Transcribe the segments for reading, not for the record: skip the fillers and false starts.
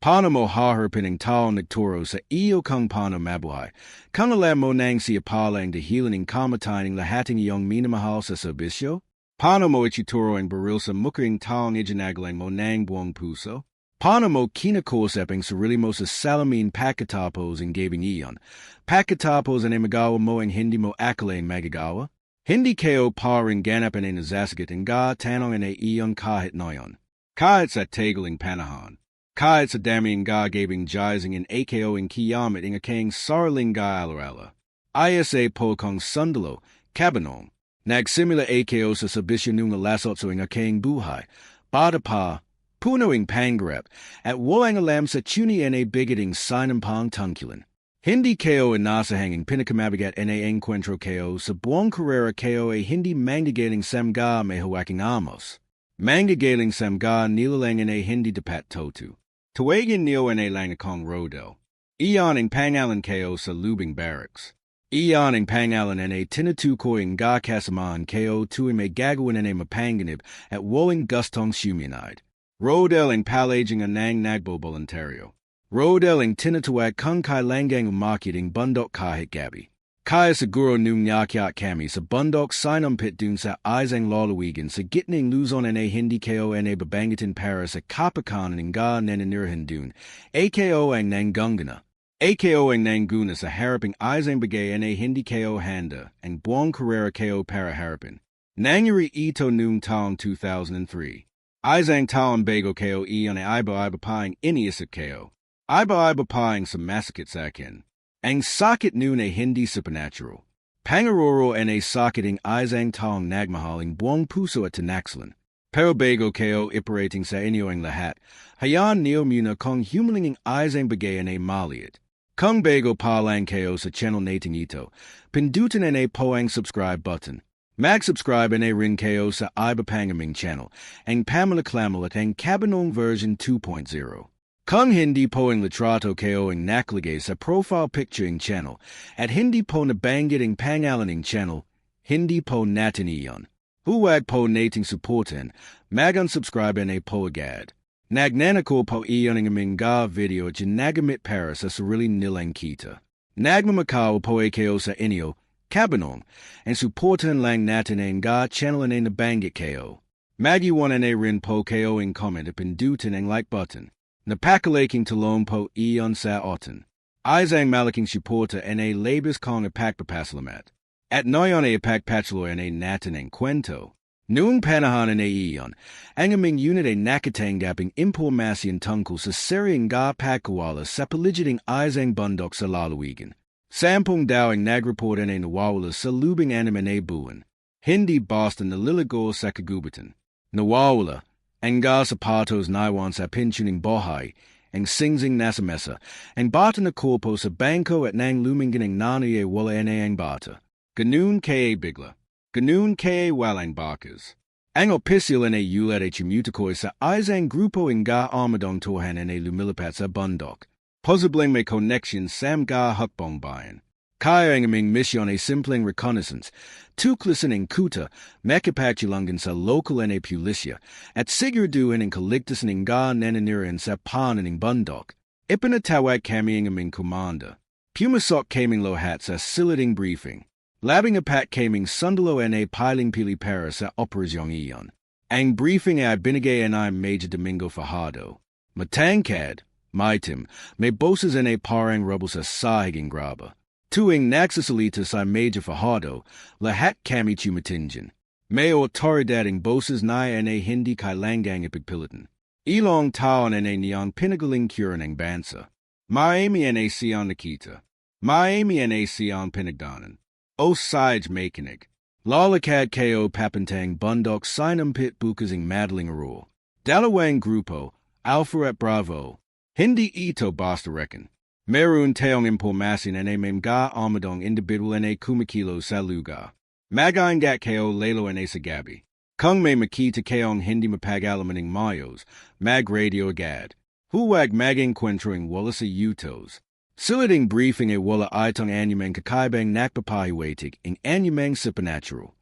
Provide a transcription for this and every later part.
Paano mo haharapin ang tao nagturo sa iyo kung paano mabuhay. Kung alam mo nang siya pala ang dahilan ng kamatayan ng lahat ng iyong minamahal sa serbisyo? Paano mo ituturo ang baril sa mukhang taong iginagalang mo ng buong puso? Paano mo kinakausap ang sarili mo sa salamin pagkatapos ang gabing iyon? Pagkatapos ang magawa mo ang hindi mo akalaing magagawa? Hindi kayo parang ganapan ay nasasagot ang tanong ay iyon kahit noyon. Kahit sa tagaling panahon. Kahit sa dami ang gagawing jizing in AKO ang kiyamat ang aking saraling ga-alala. ISA po kong sundalo, kabanong. Nagsimula AKO sa sabisyo nung alasot sa ang aking buhay. Bata pa, puno ang pangarap, at walang alam sa tuni na bigoting sinampang tungkulin. Hindi kayo inasahang ang pinakamabigat na encuentro kayo sa buong karera kayo ay hindi manggagaling samga may hawaking amos. Manggagaling samga nilalang na hindi dapat totu. Tuwagin niyo na lang akong rodel. Iyon ang pangalan kayo sa lubing barracks. Iyon ang pangalan na tinutukoy ang kasamaan kayo tuwing may gagawin na mapanganib at walang gustong sumunod. Rodel ang palaging anang nagboboluntaryo. Rodel ang tinutuwag kung kailangang umakit ang bundok kahit gabi. Kaya siguro nung yakyat kami sa bundok sinampit dun sa isang lalawigan sa gitnang Luzon na hindi kayo na babangitin para sa kapakanan ng nananirahan dun. AKO ang nanggungana. AKO ang nangguna sa haraping isang bagay na hindi kayo handa ang buong karera kayo para harapin. Nangyari ito noong taong 2003. Isang taong bago kayo iyon ay iba-iba pa ang iniisip kayo. Iba-iba pa ang sumasakit sa akin. Ang sakit noon ay hindi supernatural. Pangaroro ay sakit ang isang taong nagmahal ang buong puso at tinaksalan. Pero bago kayo iparating sa inyo ang lahat, hayaan niyo muna kung humaling ang isang bagay ay maliit. Kung bago pa lang kayo sa channel nating ito, pindutin na po ang subscribe button. Mag-subscribe na rin kayo sa iba pangaming channel, ang Pamela Clamal at ang Cabanong version 2.0. Kung hindi po ang litrato kayo ang nakalagay sa profile picture ng channel at hindi po nabanggit ang pangalan ng channel, hindi po natin iyon. Huwag po nating supportan, mag-unsubscribe na po agad. Nagnanako po iyon ang aming video at ginagamit para sa sarili nilang kita. Nagmamakaw po kayo sa inyo, Cabanong, ang supportan lang natin ang channel na nabanggit kayo. Mag-iwan na rin po kayo ang comment at pindutin ang like button. Napakalaking tulong po iyon sa atin. Isang malaking suporta na labis kong ipagpapasalamat. At noyon ay ipagpatuloy na natin ang kwento. Noong panahon na iyon, ang aming unit ay nakatanggap ang impormasyon tungkol sa seryeng pagkawala sa paligid ng isang bundok sa lalawigan. Sampung daw ang nagreport na nawawala sa lubing anime na buwan. Hindi basta naliligo sa kagubatan. Nawawala. Ang sapatos naiwan sa pinchuning bahay, ang singsing nasa mesa, ang bata na korpo sa bangko at nang lumingan ang nanay wala na ang bata. Ganun kaya bigla. Ganun kaya walang bakas. Ang opisyal na ulat ay chumutukoy sa isang grupo ang armadong tohan na lumilipat sa bundok. Posibleng may connection sa hakbong bayan. Kaya ang aming misyon ay simpleng reconnaissance, tuklasin ang kuta, makipagtulungan sa local na pulisya, at siguraduhin ang kaligtasan ng nananirahan sa panan ng bundok. Ipinatawag kami ang aming komanda. Pumasok kaming lahat sa siliding briefing. Labing apat kaming sundalo na piling pili para sa operasyong iyon. Ang briefing ay binigay na Major Domingo Fajardo. Matangkad, maitim, may boses na parang rubble sa sahiging graba. Tuwing nagsasalita sa Major Fajardo, lahat kami tumatingin. May otoridad ang boses na hindi kailangang ipagpilitan. Ilong tao na niyang pinagaling cure ng bansa. Maami na siyang nakita. Maami na siyang pinagdanan. O side makinig. Lalakad kayo papantang bundok sinampit bukas ang madaling araw. Dalawang grupo, Alpha at Bravo. Hindi ito basta reckon. Meron tayong impormasyon na may armadong individual na kumikilo sa lugar. Mag-angat kayo lalo na sa gabi. Kung may makita kayong hindi mapag-alaman ng mayos, mag-radio agad. Huwag mag-encuentro ng wala sa yutos. Siliding briefing ay wala itong anyamang kakaibang nakpapahiwatig ang anyamang supernatural.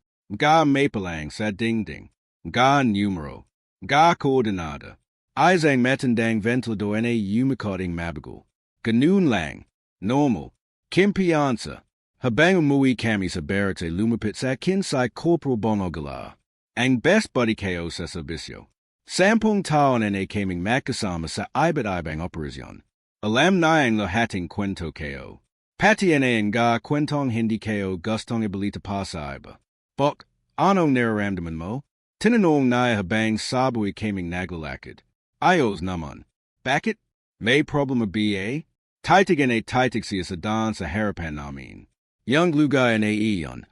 May palang sa dingding. Numero. Koordinada. Izang matandang ventilador na umikoting mabagal. Ganun lang. Normal. Kimpiansa. Habang umuwi kami sa barracks ay lumapit sa akin si Corporal Bonogala. Ang best buddy ko sa serbisyo. 10 taon na kaming magkasama sa iba't-ibang operasyon. Alam na ang lahating kwento ko. Pati na nga kwentong hindi ko gustong ibalita pa sa iba. Bok, anong nararamdaman mo? Tinanong na habang sabay kaming naglalakad. Ayos naman. Bakit? May problema ba? Titig siya sa daan sa harapan namin. Young lugar na iyon.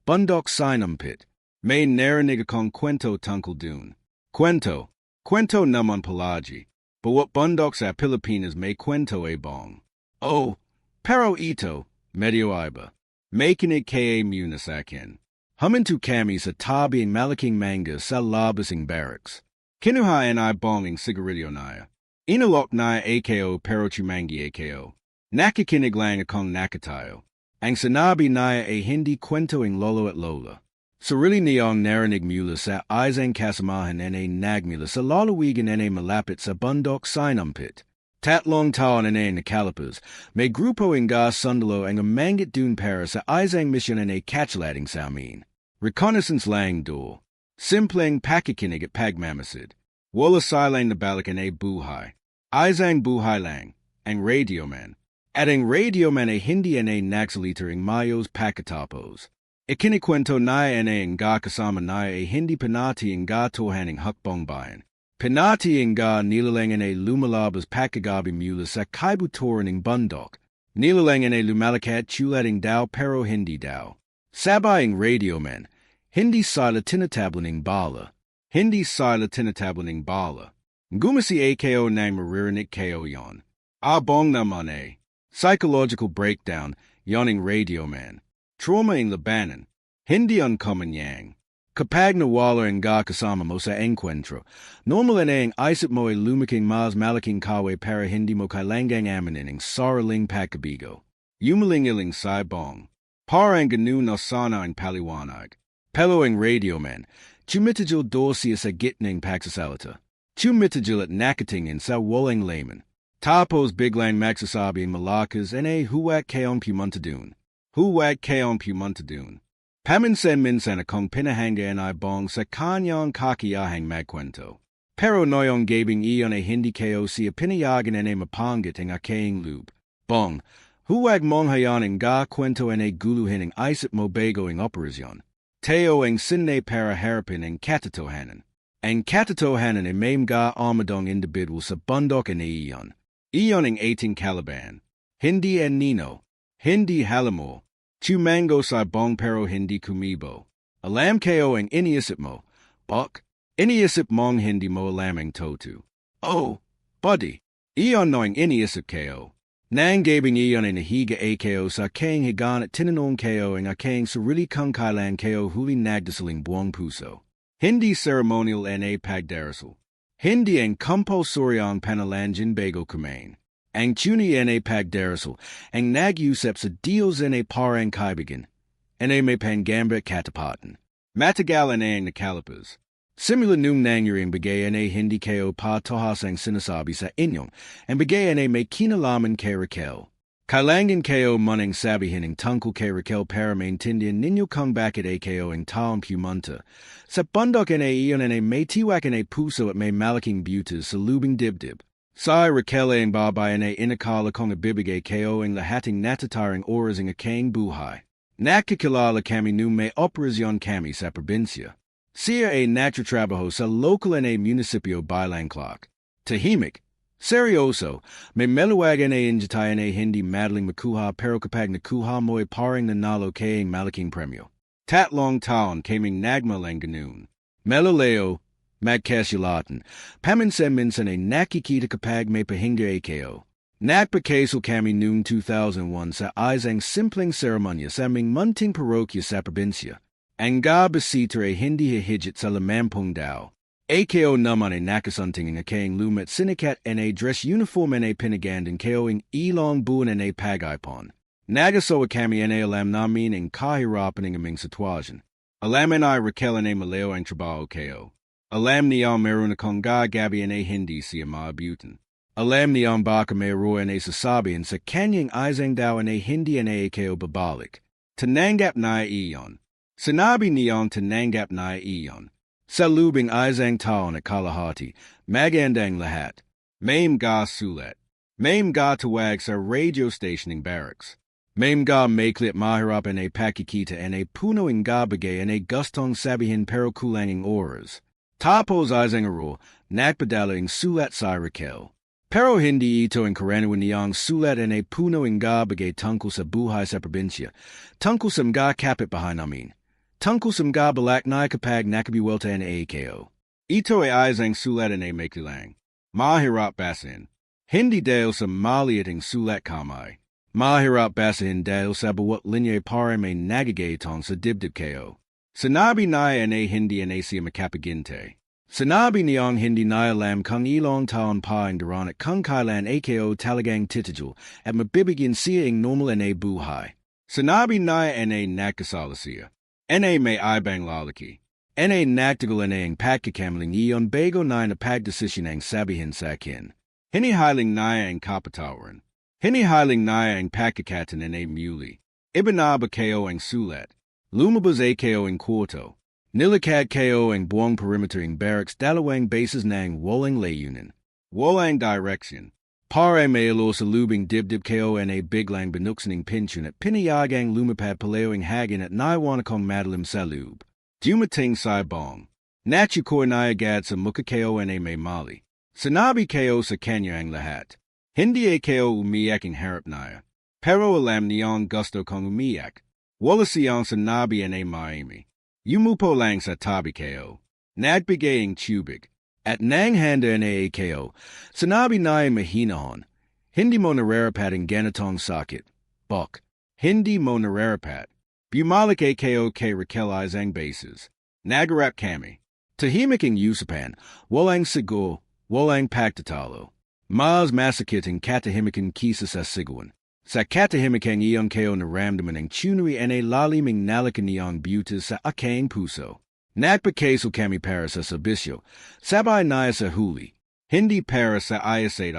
Bundok sinampit. May narinig akong kwento tungkol dun. Kwento. Kwento naman palagi. Bawat bundok sa Pilipinas may kwento bong. Oh, pero ito, medyo iba. May kinig kaya muna sa akin. Huminto kami sa tabi ang malaking manga sa labasing barracks. Kinuhaan bong ang sigarilyo na. Inalok na ako pero chumangi ako. Nakikinig lang akong nakatayo. Ang sinabi na hindi kwento ang lolo at lola. Sarili niyong narinig mula sa isang kasamahan na nagmula sa lalawigan na malapit sa bundok sinampit. Tatlong taon na nakalipas, may grupo nga sundalo ang umanggit dun para sa isang misyon na catchlading sa amin. Reconnaissance lang do. Simpleng pakikinig at pagmamasid. Wala silang nabalikan buhay. Isang buhay lang, ang radio man. At ang radio man hindi na nagsalita ang mayos pakatapos. Ikinikwento na nga kasama na hindi pinati nga tohan ang hakbong bayan. Pinati nga nilalangan lumalabas pakagabi mula sa kaibuturan ng bundok. Nilalangan lumalakat chulating daw pero hindi daw. Sabay ang radio man, hindi sila tinatablan ng bala. Hindi sila tinatablan ng bala. Gumasi ako ng maririnig ko yon. Abong naman Psychological breakdown, yon ang radio man. Trauma ang labanan. Hindi uncommon yang. Kapag nawala nga kasama mo sa encuentro, normal na ang isip mo lumaking mas malaking kawe para hindi mo kailangang amanin ang saraling pagkabigo. Yumaling-iling saibong. Parang ganun na sana ang paliwanag. Pero ang radio man, chumitigil siya sa gitnang pagsasalita. Chumitigil at nakatingin sa walang layman. Tapos biglang magsasabi ang malakas huwag kayong pumunta dun. Huwag kayong pumunta dun. Paminsan-minsan akong pinahanga bong sa kanyang kakiyahang magkwento. Pero noyong gabing iyon hindi ko siya pinayagan mapangit ang aking loob. Bong, huwag mong hayaan nga kwento guluhin ang isip mo bago ang operasyon. Teo ang sinne para harapin ang katatohanan. Ang katatohanan may mga armadong individual sa bundok iyon. Iyon ang 18 Caliban. Hindi nino. Hindi halamo. Chumango sa bong pero hindi kumibo. Alam ko ang iniisip mo. Bok, iniisip mong hindi mo alam ang totu. Oh, buddy. Iyon no ang iniisip ko. Nang gabing iyon ay nahiga ako sa aking higan at tinanong ko ang aking sarili kung kailan ko huli nagdasaling buong puso. Hindi ceremonial pagdarasal. Hindi ang compulsoryong panalanjan bago kumain. Ang tuni pagdarasal, ang nag-usap sa Diyos parang kaibigan, may pangamba katapatan. Matagal ang nakalipas. Simula nung nangyari ang bagay hindi kayo pa tohas ang sinasabi sa inyong, ang bagay may kinalaman kay Raquel. Kailangan kayo manang sabihin ang tungkol kay Raquel para maintindihan ninyo kung bakit kayo ang taong pumunta. Sa bundok iyon may tiwak puso at may malaking butas sa lubing dibdib. Sa Raquel ang babay inakala kong ibibigay kayo ang lahating natatarang oras ang aking buhay. Nakikilala kami nung may operasyon kami sa probinsya. Siya nagtatrabaho sa local munisipyo bilang clock. Tahimik. Seryoso, may meluwag injitay hindi madaling makuha pero kapag nakuha mo parang nanalo kay ang malaking premyo. Tatlong taon kaming nagmalang ganun. Melaleo, magkasulatan, paminsan-minsan nakikita kapag may pahinga ako. Nagpakaso kami noong 2001 sa isang simpleng seremonya sa aming munting parokya sa probinsya. Ang bisita hindi hihigit sa 50 daw. Ako naman nakasunting ang aking lumat sinikat dress uniform pinagandan ko ang ilang buwan pag-ipon. Nagasawa kami alam namin ang kahirapan ng aming sitwasyon. Alam Raquel maleo ang trabaho ko. Alam niyang meron akong gagabi na hindi siya maabutan. Alam niyang baka mayroon na sasabihin sa kanyang isang daw na hindi na ikaw babalik. Tinanggap na iyon. Sinabi niyang tinanggap na iyon. Sa lubing isang tao na kalahati, magandang lahat. May mga sulat. May mga tawag sa radio station ng barracks. May mga maiklit mahirapan na pakikita na puno ng gabagay na gustong sabihin pero kulang ang oras. Tapos isang araw, nagpadala ang sulat sa Raquel. Pero hindi ito ang karaniwan niyang sulat na puno ng gabagay tungkol sa buhay sa probinsya, tungkol sa mga kapitbahay namin, tungkol sa mga balak na kapag nakabiwalta na AKO. Ito ay isang sulat na makilang. Mahirap basahin. Hindi dahil sa maliit ang sulat kamay. Mahirap basahin dahil sa bawat linya para may nagagaytong sa dibdib kayo. Sinabi na hindi na siya makapaginte. Sinabi niyang hindi na alam kung ilang taon pa ang daran at kung kailan AKO talagang titidyo at mabibigyan siya ang normal na buhay. Sinabi na nakasala siya. May ibang lalaki. Nagtagal na ang pagkakamaling iyon bago na napagdesisyon ang sabihin sa akin. Hinihiling na ang kapatawan. Hinihiling na ang pagkakatan na muli. Ibinaba kayo ang sulat. Lumabas AKO ang kwarto. Nilakad kayo ang buong perimeter ng barracks dalawang bases ng walang layunin. Walang direction. Para mayalo sa lubing dibdib kayo na biglang binuksan ng pinsyon at pinayagang lumapad paleo ang hagin at naiwan akong madalim sa loob. Dumating sa bong. Natsukor na agad sa mukha kayo na may mali. Sinabi kayo sa kanya ang lahat. Hindi kayo umiyak ang harap na. Pero alam niyang gusto kong umiyak. Wala siyang sinabi na Miami. Yumupo lang sa tabi kayo. Nagbigay ang tubig. At nanghanda na kayo. Sinabi na mahinahon. Hindi mo nararapat ang ganitong sakit. Bok. Hindi mo nararapat. Bumalik kayo kay Raquel ang bases. Nagarap kami. Tahimik ang usapan. Walang sigo. Walang pagtatalo. Mas masakit ang katahimik ang kisa sa siguan. Sa katahimik ang iyon kayo naramdaman ang tunay na lalim ang nalakan niyang beauty sa aking puso. Nagpakeso kami para sa serbisyo. Sabay na sa huli. Hindi para sa ayasay.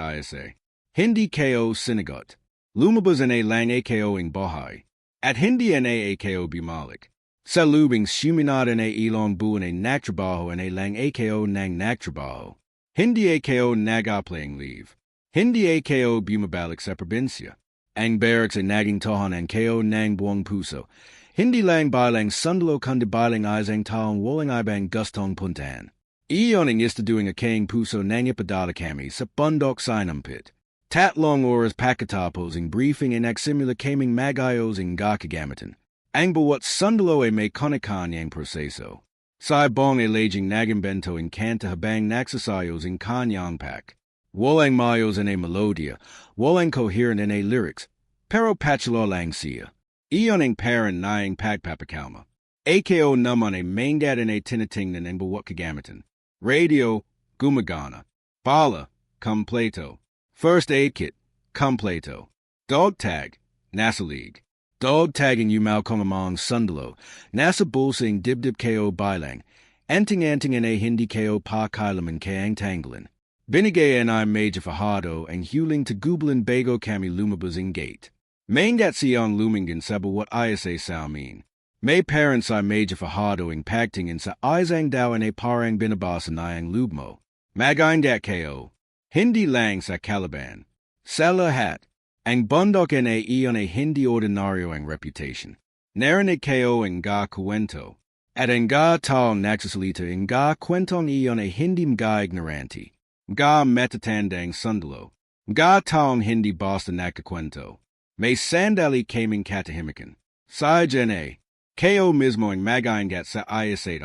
Hindi kayo sinagot. Lumabas na lang kayo ang bahay. At hindi na kayo bumalik. Sa lubing suminada na ilang buwan ay nagtrabaho na lang kayo ng nagtrabaho. Hindi kayo nag-apply ang leave. Hindi kayo bumabalik sa probinsya. Ang barracks ay naging tahanan kayo ng buong puso. Hindi lang bilang sundalo kundi bilang isang taong walang ibang gustong puntahan. Iyon ang istaduing aking puso ng ipadala kami sa bundok sinampit. Tatlong oras pagkatapos ang briefing ay nagsimula kaming magayos ang gakagamitan. Ang bawat sundalo ay may kanya-kanyang proseso. Sa ibang ay laging nagambento ang kanta habang nagsasayos ang kanyang pack. Walang mayos na melodya, walang coherent na lyrics, pero patchalo lang siya. Iyon ang parent na ang pagpapakalma. AKO naman ay mangat na tinitingnan ang bawat kagamitan. Radio, gumagana. Bala, kompleto. First aid kit, kompleto. Dog tag, nasa league. Dog tagging yumaw kong among sundalo, nasa bulsa ang dibdib KO bilang, anting-anting na hindi KO pa kailaman kayang tanggalin. Binigay ay medyo fahado ang huling tagublin bago kami lumabas ang gate. Mangat siyang lumingan sa bawat ayasay sa amin. May parents ay medyo fahado ang pagtingin sa isang daw ay parang binabasa na ang lubmo. Magandat kayo. Hindi lang sa Calaban. Sa lahat. Ang bundok ay iyon ay hindi ordinaryo ang reputation. Narinig kayo ang ga kwento. At ang ga taong nagsasalita ang ga kwentong iyon ay hindi mga ignoranti. Mga matatandang sundalo. Mga taong hindi basta nakakwento. May sandali kaming katahimikan. Sa dyan kayo mismo ang magaingat sa ayasay.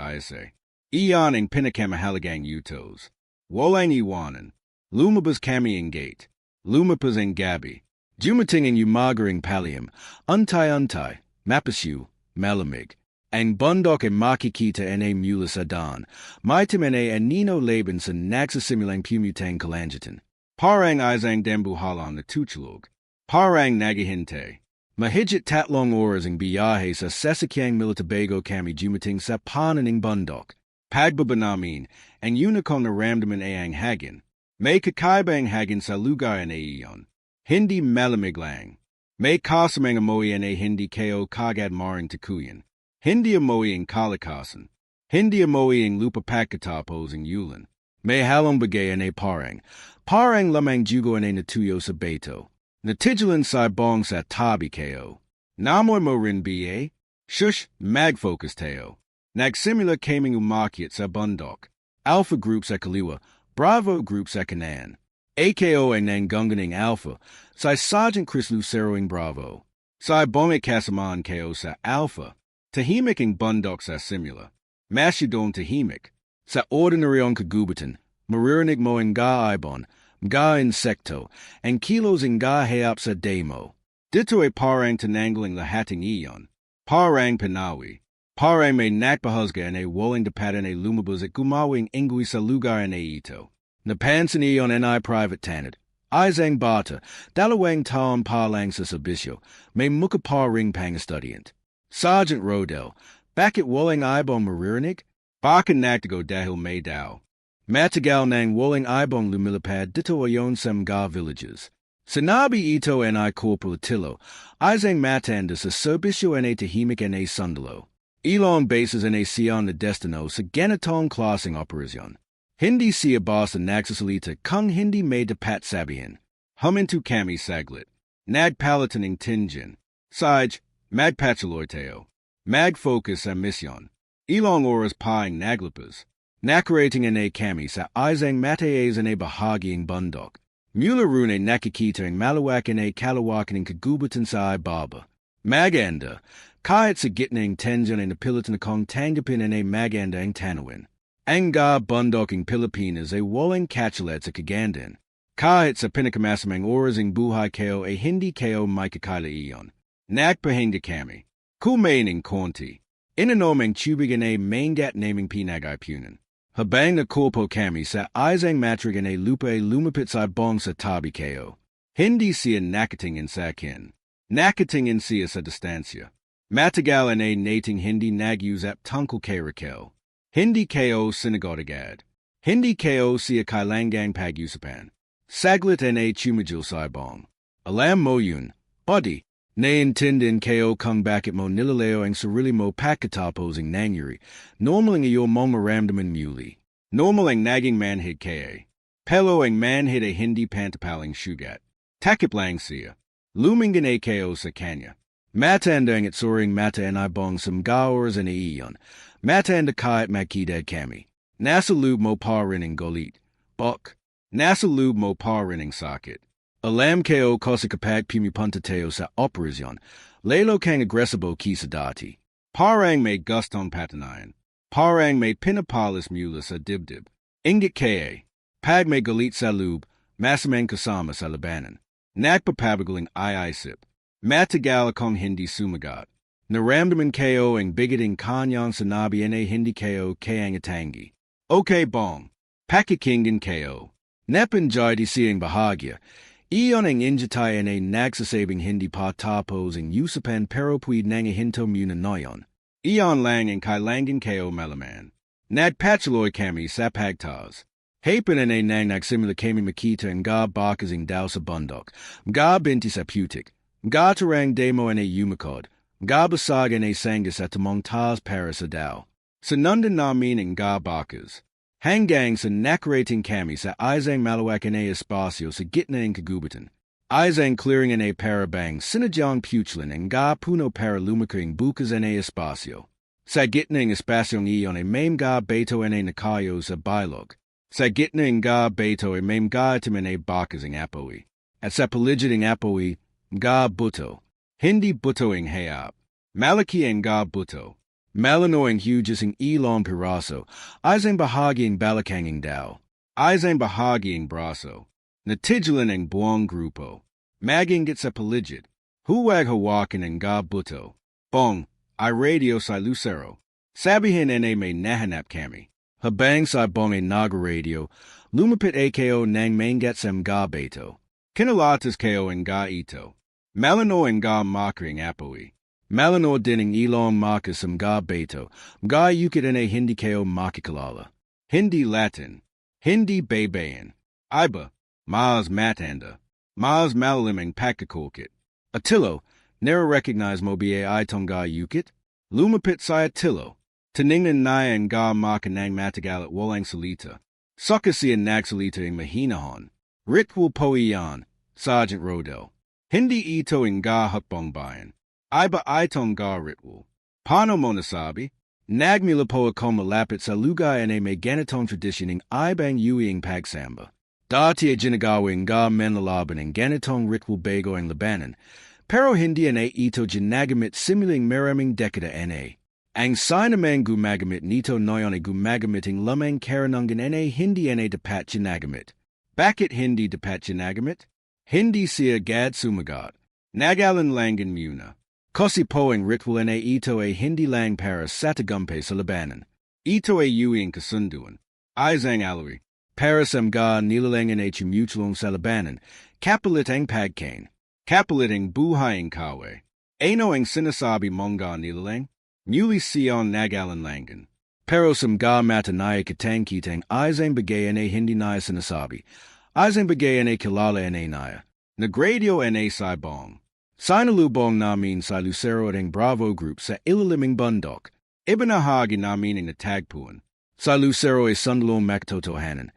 Iyan ang pinakamahalagang utos. Walang iwanan. Lumabas kami ang gate. Lumabas ang gabi. Dumating ang umagaring palihim. Untay, mapasyu, malamig. Ang bundok ay makikita na mula sa daan. May timene anino laban sa nagsasimulang pumutang kalangitan. Parang isang dembuhalan na tutulog. Parang nagahinte. Mahigit tatlong oras ang biyahe sa sasakyang Militabago kami dumating sa pananing bundok. Pagbabanamin, ang unicorn na ramdaman ay ang hagin. May kakaibang hagin sa lugar na iyon. Hindi malamig lang. May kasamang amoy na hindi kayo kagad maring takuyan. Hindi amoy ang kalakasan. Hindi amoy ang lupa pagkatapos ang ulan. May halong bagay na parang. Parang lamang jugo na natuyo sa beto. Natigilan sa bong sa tabi kayo. Namoy mo rin ba? Shush, mag-focus tayo. Nagsimula kaming umakyat sa bundok. Alpha group sa kaliwa, Bravo group sa kanan. AKO ang nanggunganing Alpha, sa Sergeant Chris Lucero ang Bravo. Sa bongay kasamaan kayo sa Alpha, tahimik ang bundok sa simula. Masyadong tahimik. Sa ordinaryong kagubatan, maririnig mo ang ibon, mga insekto, ang kilos ang hayap sa demo. Dito ay parang tinanggaling lahating iyon. Parang panawi. Parang may nakpahusga na walang dapatan ay lumabas at gumawing ingwi sa lugar na ito. Napansin iyon ay private tanad. Isang bata, dalawang taon pa lang sa sabisyo, may mukaparing pangastudyant. Sergeant Rodel, bakit walang ibon maririnig? Baka naktago dahil may daw. Matagal nang walang ibon lumilipad dito ayon sa mga villages. Sinabi ito ay Corporal Tilo, isang matanda sa serbisyo ay tahimik ay sundalo. Ilang beses ay siya na destino sa ganitong klaseng operasyon. Hindi siya basta nagsasalita kung hindi may dapat sabihin. Huminto kami saglit. Nagpalitan ng tingin. Saj, magpatuloy tayo. Mag-focus sa misyon. Ilang oras pa ang naglipas. Nakarating ay kami sa isang mataas ay bahaging bundok. Mula roon ay nakikita ang malawak ay kalawakan ng kagubatan sa ibaba. Maganda, kahit sa gitna ng tensyon ay napilit na kong tanggapin ay maganda ang tanawin. Ang bundok ng Pilipinas ay walang kachalet sa kagandan. Kahit sa pinakamasamang oras ng buhay kayo ay hindi kayo may kakala iyon. Nakpahinga kami. Kumain ng konti. Inanom ang tubigan ay mangat naming pinag-ipunan. Habang nakulpo kami sa isang matrigan ay lupa ay lumapit sa bong sa tabi kayo. Hindi siya nakatingin sa akin. Nakatingin siya sa distansya. Matagal ay nating hindi nag-usap tungkol kay Raquel. Hindi kayo sinagot-agad. Hindi kayo siya kailangang pag-usapan. Saglit ay tumigil sa bong. Alam mo yun, buddy. Naiintindihan kayo kung bakit mo nilaleo ang sarili mo pagkatapos ang nangyari. Normal ang iyong mga maramdaman muli. Normal ang naging manhid kaya. Pero ang manhid ay hindi pantapaling sugat. Takip lang siya. Lumingan ay kayo sa kanya. Matanda ang itsuring mata ang ibong sa mga oras na iyon. Matanda kahit makita kami. Nasa loob mo pa rin ang galit. Bok. Nasa loob mo pa rin ang sakit. Alam kayo kasi kapag pumipunta tayo sa operasyon, lalo kang agresibo kisa dati. Parang may gustong patanayan. Parang may pinapalis mula sa dibdib. Inggit kaya, pag may galit sa loob, masamang kasama sa labanan. Nagpapabagaling ay-isip. Matagal akong hindi sumagot. Naramdaman kayo ang bigoting kanyang sinabi ay hindi kayo kayang atangi. Okay bong, pakikinggan kayo. Napanjay di siyang bahagya. Iyon ang injatay ay nagsasabing hindi pa tapos ang usapan pero pwede nangahinto muna noyon. Iyon lang ang kailangan kayo malaman. Nagpatuloy kami sa pagtas. Hapan ay nang nagsimula kami makita ang bakas ang daw sa bundok. Mga binti sa putik. Mga tarang demo ay umakod. Mga basag ay sangga sa tamong taas para sa daw. Sinundan namin ang bakas. Hanggang sa nakarating kami sa isang malawak na espasyo sa gitna ng kagubatan. Isang clearing na parabang sinadyang puchlan ang puno para lumakang bukas na espasyo. Sa gitna ng espasyong iyon ay may mga beto na nakayo sa bailog. Sa gitna ng beto ay may mga itaman ay bakas ang apoy. At sa paligid ng apoy, mga buto. Hindi buto ang hayap. Malaki ang buto. Malano ang hugis ang ilong piraso, isang bahagi ang balakang ang daw, isang bahagi ang braso, natigilan ang buong grupo, magingit sa paligid, huwag hawakan ang buto. Bong, ay radio sa Lucero, sabihin ay may nahanap kami. Habang sa bong ay naga-radio, lumapit kayo ng mangat sa mga beto. Kinalatas kayo ang ito. Malano ang makring apoy. Malinor dining elong marcus mga beto, mga yukit ene Hindi ko makikalala. Hindi Latin. Hindi baybayin. Iba, Maz matanda. Maz malaliming pakakolkit. Attilo, nera recognize mo ba itong ga yukit? Lumapit sa Attilo. Taningnan nayang ga makanang matagalat walang salita. Sakasian nagsalita ng mahinahon. Ritwal po iyan, Sergeant Rodel. Hindi ito ang ga hukbong bayan. Iba itong ga ritwal. Paano mo nasabi? Nagmula po ako malapit sa lugar na may ganitong tradisyon ng ibang uwing pagsamba. Dati ay ginagawang ga menlalaban ng ganitong ritwal bago ang labanan, pero hindi na ito ginagamit simuling maraming dekada na. Ang sinamang gumagamit nito noyon ay gumagamit ang lamang karanungan na hindi na dapat ginagamit. Bakit hindi dapat ginagamit? Hindi siya gad sumagot. Nagalan langan muna. Kasi po ang ritual na ito ay hindi lang para sa tagumpay sa labanan. Ito ay uwing kasunduan. Isang alawi. Para sa mga nilalangan ay tumutulong sa labanan. Kapalit ang pagkain. Kapalit ang buhay ang kawe. Ano ang sinasabi mga nilalang? Muli siyon nagalan langan. Pero sa mga matanaya katang-kitang isang bagay na hindi naya sinasabi. Isang bagay na kilala na naya. Nagradio na saibong. Sinalubong namin sa Lucero at ang Bravo Group sa ilaliming bundok. Ibanahagi namin ang natagpuan. Sa Lucero ay sundalong makatotohanan.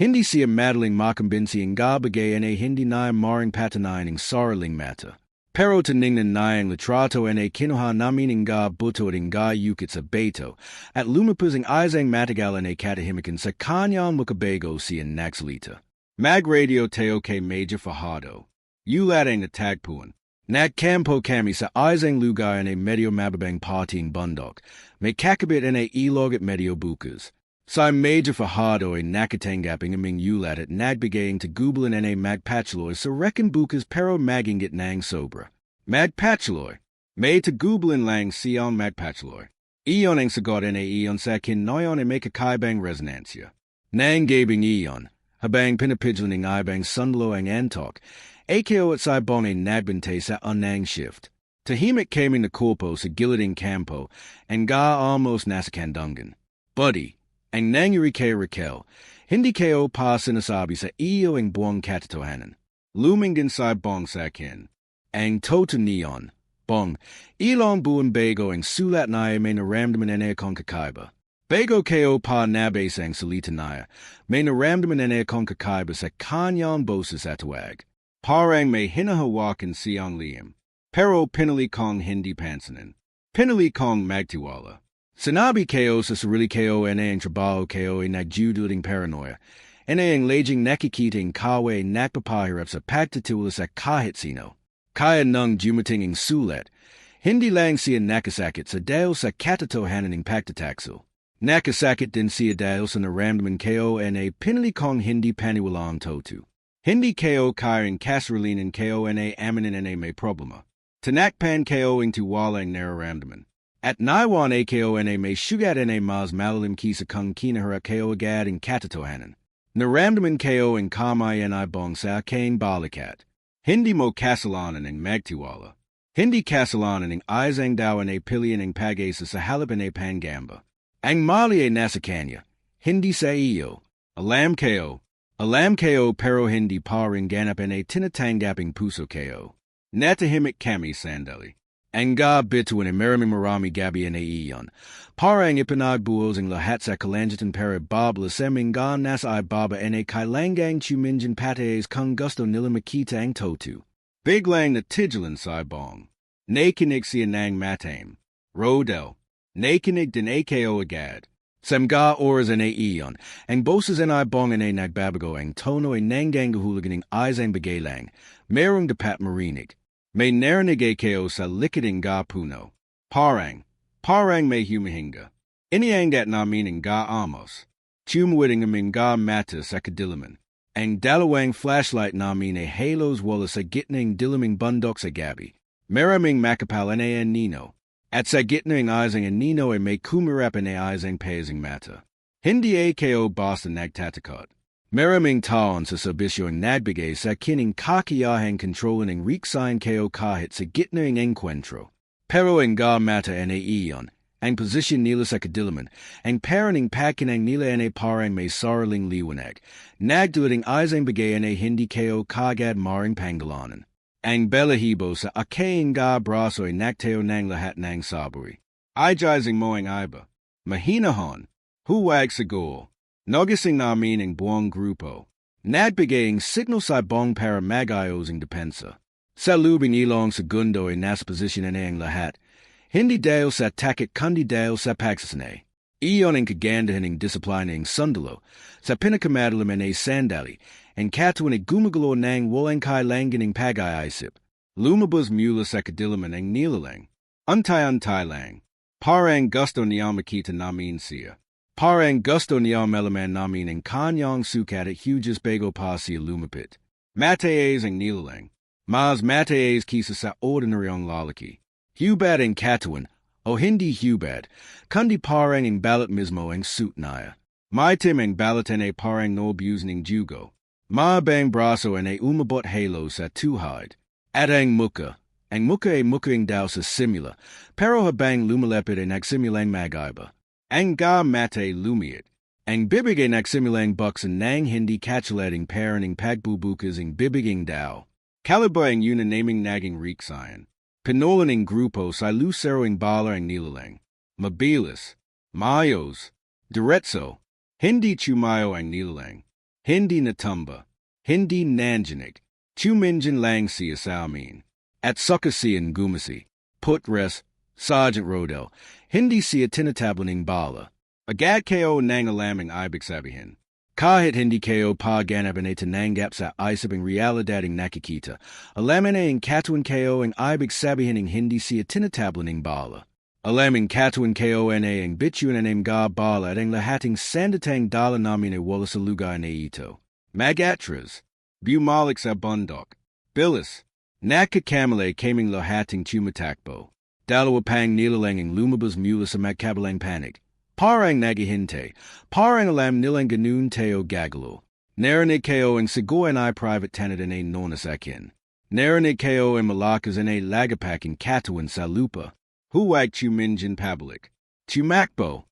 Hindi siya madaling makambinsi ang bagay na hindi naya maring patanayan ng saraling mata. Pero tiningnan na ang litrato na kinuha namin ang buto at ang yukit sa beto at lumapos ang isang matagalan na katahimikan sa kanyang makabago siya nagsalita. Mag-radio teo kay Major Fajardo. Ulat ang natagpuan. Nagkampo kami sa isang lugar na medyo mababang parting bundok. May kakabit na ilog at medyo bukas. Sa Major Fajardo ay nakatanggap ang aming ulat at nagbigay ang tagubulan na magpatuloy sa rekan bukas pero magingit na ang sobra. Magpatuloy. May tagubulan lang siyon magpatuloy. Iyon ang sagot na iyon sa kinoyon ay may kakaibang resonansya. Nanggabing iyon, habang pinapidlan ng ibang sundalo ang antok, AKO at saibon ay nagbantay sa unang shift. Tahimik kami na kulpo sa gilid ng kampo, ang almost nasa kandungan. Buddy, ang nangyari kay Raquel, hindi kayo pa sinasabi sa iyo ang buong katotohanan. Luming din saibong sa akin. Ang toto neon, bong, ilong buong bago ang sulat na may naramdaman na kong kakaiba. Bago kayo pa nabay sang salita na may naramdaman na kong kakaiba sa kanyang boses at wag. Parang may hinahawakan siyang liyam. Pero pinali kong hindi pansanin. Pinali kong magtiwala. Sinabi kayo sa sarili kayo na ang trabaho kayo ay nagjududing paranoia. Na ang laging nakikita ang kawe nagpapahirap sa pagtitiwala sa kahit sino. Kaya nang dumating ang sulat. Hindi lang siya nakasakit sa dahil sa katotohanan ng pagtataksil. Nakasakit din siya dahil sa naramdaman kayo na pinali kong hindi paniwalang toto. Hindi kayo kayang kasralinan kayo na aminin na may problema. Tinakpan kayo ang tiwalang nararamdaman. At naiwan kayo na may sugat na mas malalim kisa kung kinaharap kayo agad ang katotohanan. Naramdaman kayo ang kamay na ibong sa aking balikat. Hindi mo kasalanan ang magtiwala. Hindi kasalanan ang isang dawa na pilihan ang pag-asa sa halip na pangamba. Ang mali ay nasa kanya. Hindi sa iyo. Alam kayo pero hindi parang ganap na tinatanggaping puso kayo. Natahimik kami sandali. Ang bituin ay marami gabi na iyon. Parang ipinagbuos ang lahat sa kalangitan para babla sa mga nasa ibaba na kailangang tuminjan pates kung gusto nila makita ang toto. Biglang natigilan sa ibong. Nakinig siya ng matam. Rodel. Nakinig din ako agad. Sa mga oras na iyon, ang boses na ibong na nagbabago ang tono ay nanggangahulugan ng isang bagay lang. Merong dapat marinig. May narinig kayo sa likiding puno. Parang may humihinga. Iniangat namin ang amos. Tumuwid ang aming mata sa kadilaman. Ang dalawang flashlight namin ay halos wala sa gitna ng dilaming bundok sa gabi. Maraming makapal na nino. At sa gitna ng isang nino ay may kumirap na isang pezing mata. Hindi kayo basta nagtatakot. Maraming taon sa serbisyo ang nagbigay sa kining kakayahang kontrolin ng riksain kayo kahit sa gitna ng enkwentro. Pero ang ga mata na iyon, ang position nila sa kadiliman, ang paraning pakinang nila na parang may saraling liwanag, nagduling isang bagay na hindi kayo kagad maring pangalanan. Ang belahibo sa akayang ga braso ay nagtayo ng lahat ng saburi. Ijazing mo ang iba. Mahinahon. Huwag siguro. Nogising namin ang buong grupo. Nagbigay ang signal sa bong para magayos ang depensa. Sa lubing ilong segundo ay nasa posisyon na ang lahat. Hindi dahil sa takot kundi dahil sa pagsasane. Iyon ang kagandahan ng disiplina ng sundalo. Sa pinakamadalam ay sandali, ang katawan ay gumagalo ng walang kailangan ng pag-iisip. Lumabas mula sa kadiliman ang nilalang. Antay-antay lang. Parang gusto niya makita namin siya. Parang gusto niya malaman namin ang kanyang sukat at hugis bago pa siya lumapit. Mataas ang nilalang. Mas mataas kisa sa ordinaryong lalaki. Hubad ang katawan, o hindi hubad, kundi parang ang balat mismo ang suit niya. Maitim ang balatan ay parang no-abuse ng jugo. Maabang braso ay umabot halo sa tuhod. At ang muka ay mukaing daw sa simula, pero habang lumalapit ay nagsimulang mag-iba. Ang ga mata ay lumiit. Ang bibig ay nagsimulang buksan ng hindi katulating paraning pagbubukas ang bibiging daw. Kaliba ang yun naming naging riksayan. Pinolan ang grupo sa lucero ang bala ang nilalang. Mabilis, mayos, diretso, hindi chumayo ang nilalang. Hindi natumba, hindi nanjanig, chuminjan lang siya sa amin. At sukasiyan gumasi, putres, Sergeant Rodel, hindi siya tinatabla ng bala. Agad kayo nang alamang ibig sabihin. Kahit hindi kayo paganapan ay tinanggap sa isip ang realidad ang nakikita, alaman ay ang katawan kayo ang ibig sabihin ang hindi siya tinatabla ng bala. Alamang katawan kayo ay ang bituin ang ga bala at ang lahating sandatang dala namin ay wala sa lugar na ito. Mag-atras, bumalik sa bundok, bilis, nakakamali kaming lahating tumatakbo. Dalawa pang nilalang ang lumabas mula sa magkabilang panig. Parang nagihinte, parang alam nilang ganun tayo gagalo. Narinig kayo ang siguan ay private tenant na nona sa akin. Narinig kayo ang malakas na lagapak ang katawan sa lupa. Huwag chuminjan pabalik. Chumakbo.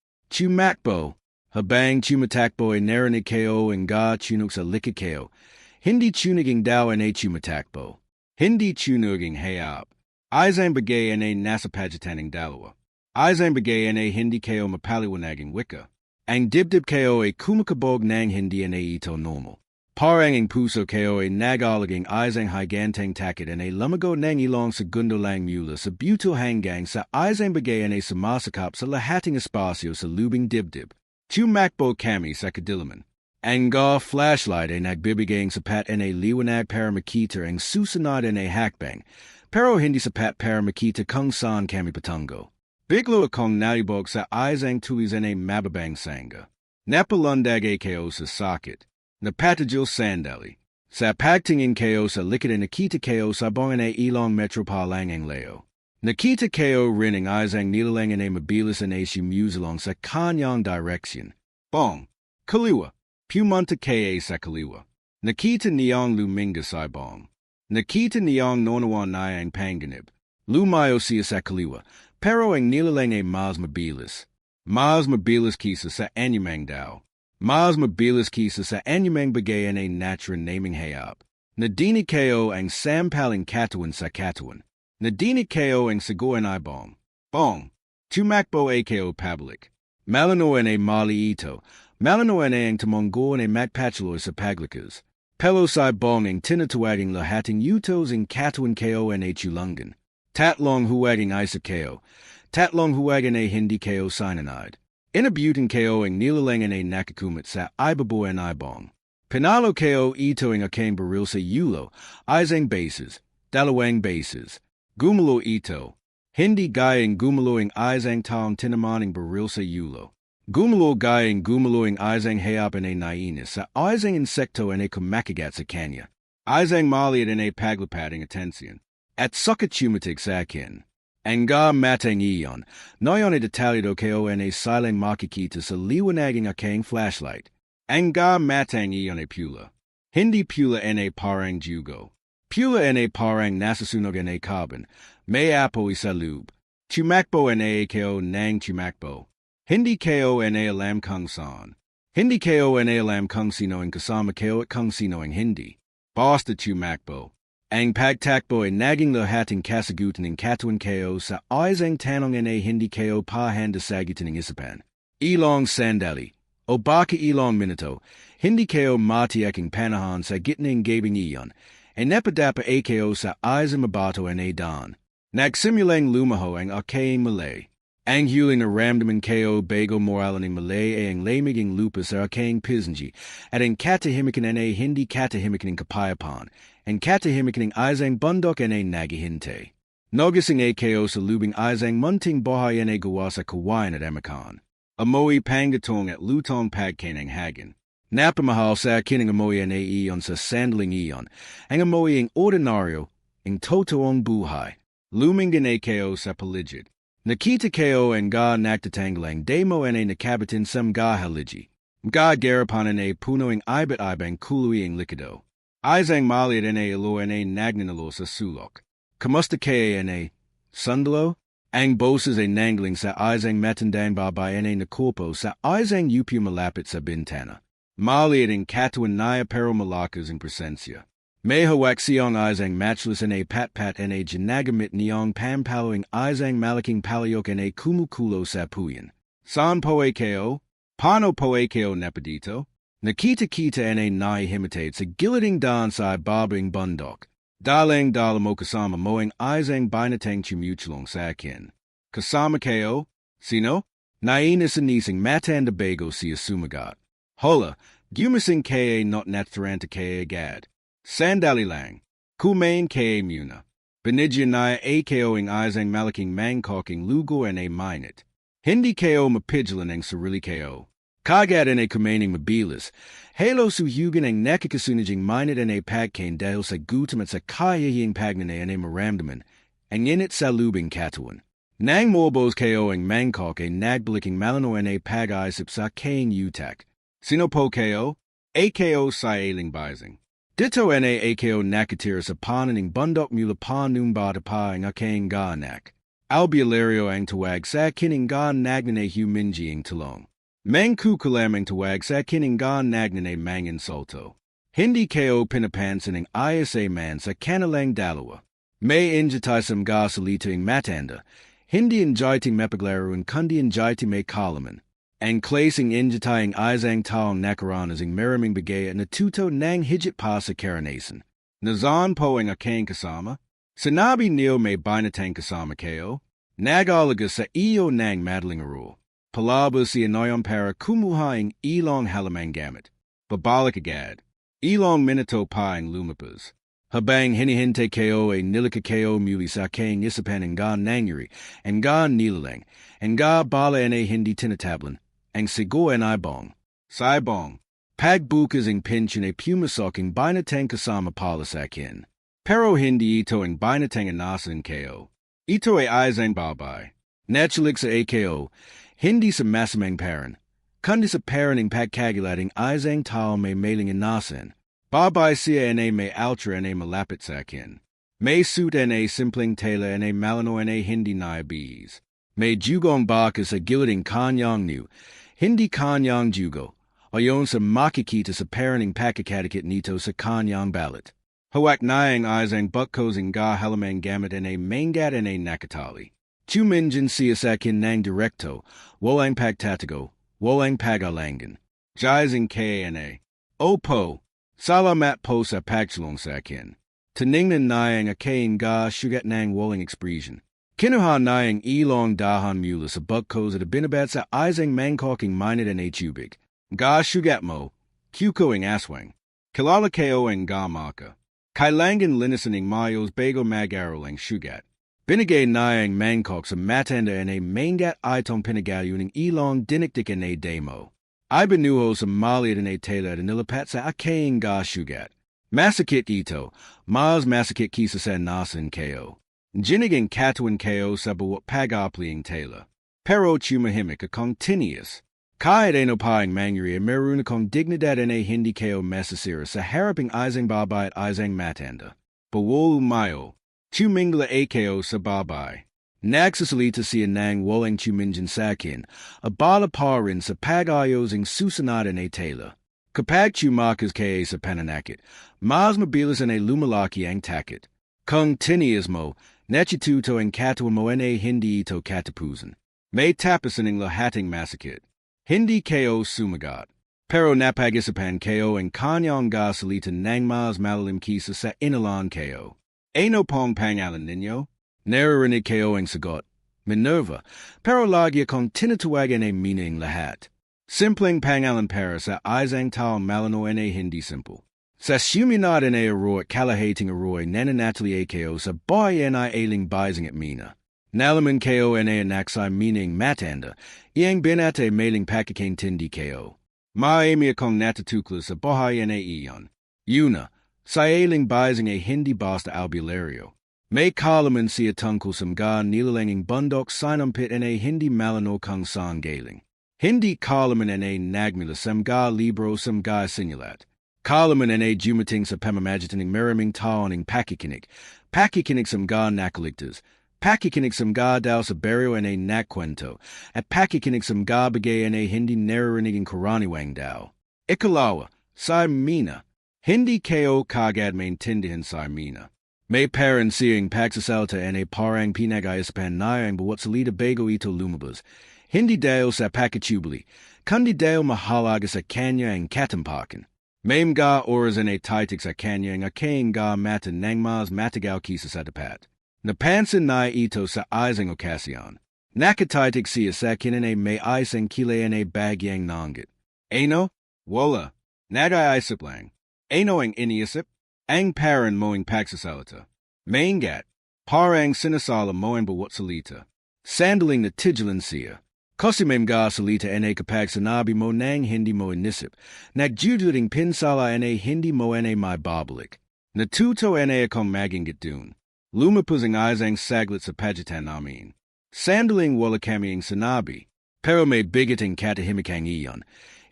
Habang chumatakbo ay narinig kayo ang ga chunok sa lika kayo. Hindi chunaging daw na chumatakbo. Hindi chunaging hayap. Isang bagay ay nasa pagatan ng dalawa. Isang bagay ay hindi kayo mapaliwanaging wika. Ang dibdib kayo ay kumakabog ng hindi na ito normal. Parang ang puso kayo ay nagalaging isang higantang takit ay lumago ng ilong segundo lang mula sa buto hanggang sa isang bagay ay sumasakap sa lahating espasyo sa lubing dibdib. Tumakbo kami sa kadiliman. Ang ga flashlight ay nagbibigay sapat ay liwanag para makita ang susunod ay hakbang. Pero hindi sapat para makita kung saan kami patungo. Biglo akong nalibog sa isang tulis ay mababang sanga. Napalundag ay kayo sa sakit. Napatajil sandali. Sa pagtingin kayo sa likod ay nakita kayo sa bongan ay ilong metropalang ang leo. Nakita kayo rin ang isang nilalangan ay mabilis ay sumusulong sa kanyang direksyon. Bong, kaliwa, pumunta kayo sa kaliwa. Nakita niyang luminga sa bong. Nakita niyang nonawan na ang panganib. Lumayo siya sa kaliwa, pero ang nilalang ay mas mabilis. Mas mabilis kisa sa anyamang daw. Mas mabilis kisa sa anyamang bagay ay natural naming hayop. Nadinig kayo ang sampaling katawan sa katawan. Nadinig kayo ang siguan ay bong. Bong, tumakbo ay kayo pabalik. Malanoan ay mali ito. Malanoan ay ang tumonggoan ay magpatuloy sa paglikas. Pelo sa bong ang tinatawaging lahating utos ang katawan kayo ay chulungan. Tatlong huwaging isa kayo. Tatlong huwagin ay hindi kayo cyanide. Inabutin kayo ang nilalangan ay nakakumit sa ibabuan ay bong. Pinalo kayo ito ang akang baril sa yulo, isang bases, dalawang bases. Gumulo ito. Hindi gayang gumulo ang isang taong tinamaning baril sa yulo. Gumulo gayang gumulo ang isang hayop ay nainis sa isang insekto ay kumakagat sa kanya. Isang mali ay paglapating atensyon. At sukachumatig sa akin. Ang ga matang iyon, noyon ay detalyido kayo ay silang makikita sa liwanaging akang flashlight. Ang ga matang iyon ay pula. Hindi pula ay parang jugo. Pula ay parang nasasunog ay carbon. May apoy sa lube. Chumakbo na ko nang chumakbo. Hindi ko na alam kung saan. Hindi ko na alam kung sino ang kasama ko at kung sino ang hindi. Basta chumakbo. Ang pagtakbo ay naging lahating kasagutan ng katawan ko sa isang tanong na hindi ko pa handa sagutin ng isipan. Ilong sandali. O baka ilong minuto. Hindi ko matiyak ang panahon sa gitna ng gabing iyon. Ay napadapa ko sa isang mabato na dan. Nagsimulang lumaho ang aking Malay. Ang huling naramdaman ko bago moral ng Malay ay ang lamig ng lupa sa aking pisanji at ang katahimikan na hindi katahimikan ng kapayapan, ang katahimikan ng isang bundok na nagihinte. Nogising ko sa lubing isang munting bahay na gawa sa kawain at emakan. Amoy pangatong at lutong pagkain ang hagin. Napamahal sa akin ang amoy na iyon sa sandaling iyon, ang amoy ang ordinaryo, ang totoong buhay. Luming din ko sa paligid. Nakita ko ang ga nagtatanggalang demo na nakabitin sa mga haligi. Mga garapan na puno ang ibat-ibang kuluwi ang likido. Isang maliit na ilo na nagnanalo sa sulok. Kamusta kaya na sundalo? Ang boses ay nangling sa isang matandang babay na nakulpo sa isang yupi malapit sa bintana. Maliit ang katawan na pero malakas ang presensya. May hawak siyang isang matchless na pat-pat na ginagamit niyang pampaloing isang malaking palayok na kumukulo sa puyan. Saan po ko? Paano po ko napadito? Nakita-kita na naihimitate sa giliding daan sa babing bundok. Dalang dala mo kasama mo ang isang binatang chumuchulong sa akin. Kasama ko? Sino? Nainis-anising matanda bago siya sumagat. Hola, gumising kaya not natharanta kaya agad. Sandali lang. Kumain kaya muna. Binidyan na ko ang isang malaking mangkoking lugo na minute. Hindi ko mapigilan ang sarili ko. Kagad na kumain mabilis. Halo suhugan ang nakakasunajing minute na pagkain dahil sa gutom at sa kayahing pagnanay na maramdaman. Ang init sa lubing katawan. Nang mobos ko ang mangkok ay nagbaliking malano na pag-aisip sa kayang utak. Sino po ko? Ako sa ailing bising. Dito na ako nakatira sa pananing bundok mula pa numbata pa ang aking ganak. ALBULARYO ang tawag sa kining ga nagnanay huminji ang tulong. Mangkukulam ang tawag sa kining ga nagnanay manginsulto. Hindi ko pinapansin ang ISA man sa kanilang dalawa. May injitay sam ga salito ang matanda. Hindi injiting mapaglaro ang kundi injiting may kalaman. Ang klaseng injitay ang isang taong nakaran as ang maraming bigay at natuto nang higit pa sa karanasan. Nazan po ang aking kasama. Sinabi niyo may binatang kasama ko. Nagalaga sa iyo nang madaling rule. Palabas siya noyon para kumuha ang ilong halamang gamit. Babalik agad. Ilong minuto pa ang lumapas. Habang hinihinte ko ay nilika ko muli sa aking isipan ang ga nangyari, ang ga nilalang, ang ga bala na hindi tinatablan. Ang sigo en ibong. Saibong. Pagbukas ang pinch na pumasok ang binatang kasama pala sa akin. Pero hindi ito ang binatang anasan ko. Ito ay isang babay. Naturalik sa AKO, hindi sa masamang parent. Kundi sa parent ang pagkagalating isang tao may mailing anasan. Babay siya na may ultra na malapit sa akin. May suit na simpleng tela na malano na hindi naibis. May jugong baka sa giliding kanyang new. Hindi kanyang jugo, ayon sa makikita sa parenting pakikadikit nito sa kanyang ballot. Hawak na ang isang butkos ang ga halamang gamit na mangat na nakatali. Chuminjan siya sa akin ng direkto, walang pagtatago, walang pagalangan. Jizing KNA. Opo, salamat po sa pagsulong sa akin. Tiningnan na ang aking ga sugat ng walang expression. Kinuha na ang ilong dahan mula sa butkos at binabat sa isang mangkoking minute na tubig. Ga sugat mo, Kwentong Aswang. Kilala ko ang ga maka. Kailangan linisan ng mayos bago mag-aral ang sugat. Binigay na ang mangkok sa matanda na mangat itong pinagalyo ng ilong dinikdik na demo. Ibinuho sa maliit na tela at nilapat sa aking ga sugat. Masakit ito, mas masakit kisa sa nasan ko. Jiniging katawan ko sa buwak pag-apling tela. Pero tumahimik akong tinias. Kahit ano pa ang mangyari, meron akong dignidad na hindi ko masasira sa haraping isang babay at isang matanda. Bawol mayo, tumingla ako sa babay. Naxasalita siya nang walang chuminjan sakin, abala parin sa pag-ayos ng susunod na tela. Kapag chumakas kaya sa pananakit, mas mabilis na lumalaki ang takit. Kung tiniis mo, nachituto ang katawan mo na hindi ito katapusan. May tapasan ng lahating masakit. Hindi kayo sumagot. Pero napag-isipan kayo ang kanyang gasolita ng mas malalim kisa sa inalan kayo. Ano pong pangalan ninyo? Naririnig kayo ang sagot. Minerva, pero lagi akong tinatawagan ay meaning lahat. Simpleng pangalan para sa isang tao malano na hindi simple. Sa sumunod na araw at kalahating araw nananatili kayo sa bayan ay ailing bising at mina. Nalaman kayo na anak sa meaning matanda, iyang binata mailing pakikintindi kayo. Maami akong natutukla sa bahay na iyon. Yuna, sa ailing bising ay hindi basta ALBULARYO. May kalaman siya tungkol sa mga nilalanging bundok sinampit na hindi malano kang saan galing. Hindi kalaman na nagmula sa mga libro sa mga sinulat. Kalaman na dumating sa pamamagitan ng maraming tao ng pakikinig. Pakikinig sa mga nakaligtas. Pakikinig sa mga daw sa baryo na nakkwento. At pakikinig sa mga bagay na hindi naririnig ang karaniwang daw. Ikalawa, sa mina. Hindi kayo kagad maintindihan sa mina. May parang siyang pagsasalta na parang pinag-aispan na ang bawat salita bago ito lumabas. Hindi dahil sa pakachubali, kundi dahil mahalaga sa kanya ang katampakan. May mga oras na taitik sa kanya ang akayang mata ng mas matagal kisa sa dapat. Napansin na ito sa isang okasyon. Nakataitik siya sa kinanay may isang kilay na bagyang nanggit. Ano? Wala. Nag-aisip lang. Ano ang iniisip? Ang parang mo ang pagsasalita. Maingat, parang sinasala mo ang bawat salita. Sandaling na tigilan siya. Kasi may mga salita na kapag sinabi mo nang hindi mo inisip. Nagjuduling pinsala na hindi mo na may babalik. Natuto na akong maginggit dun. Lumapos ang isang saglit sa pagitan namin. Sandaling wala kami ang sinabi. Pero may bigiting katahimikang iyon.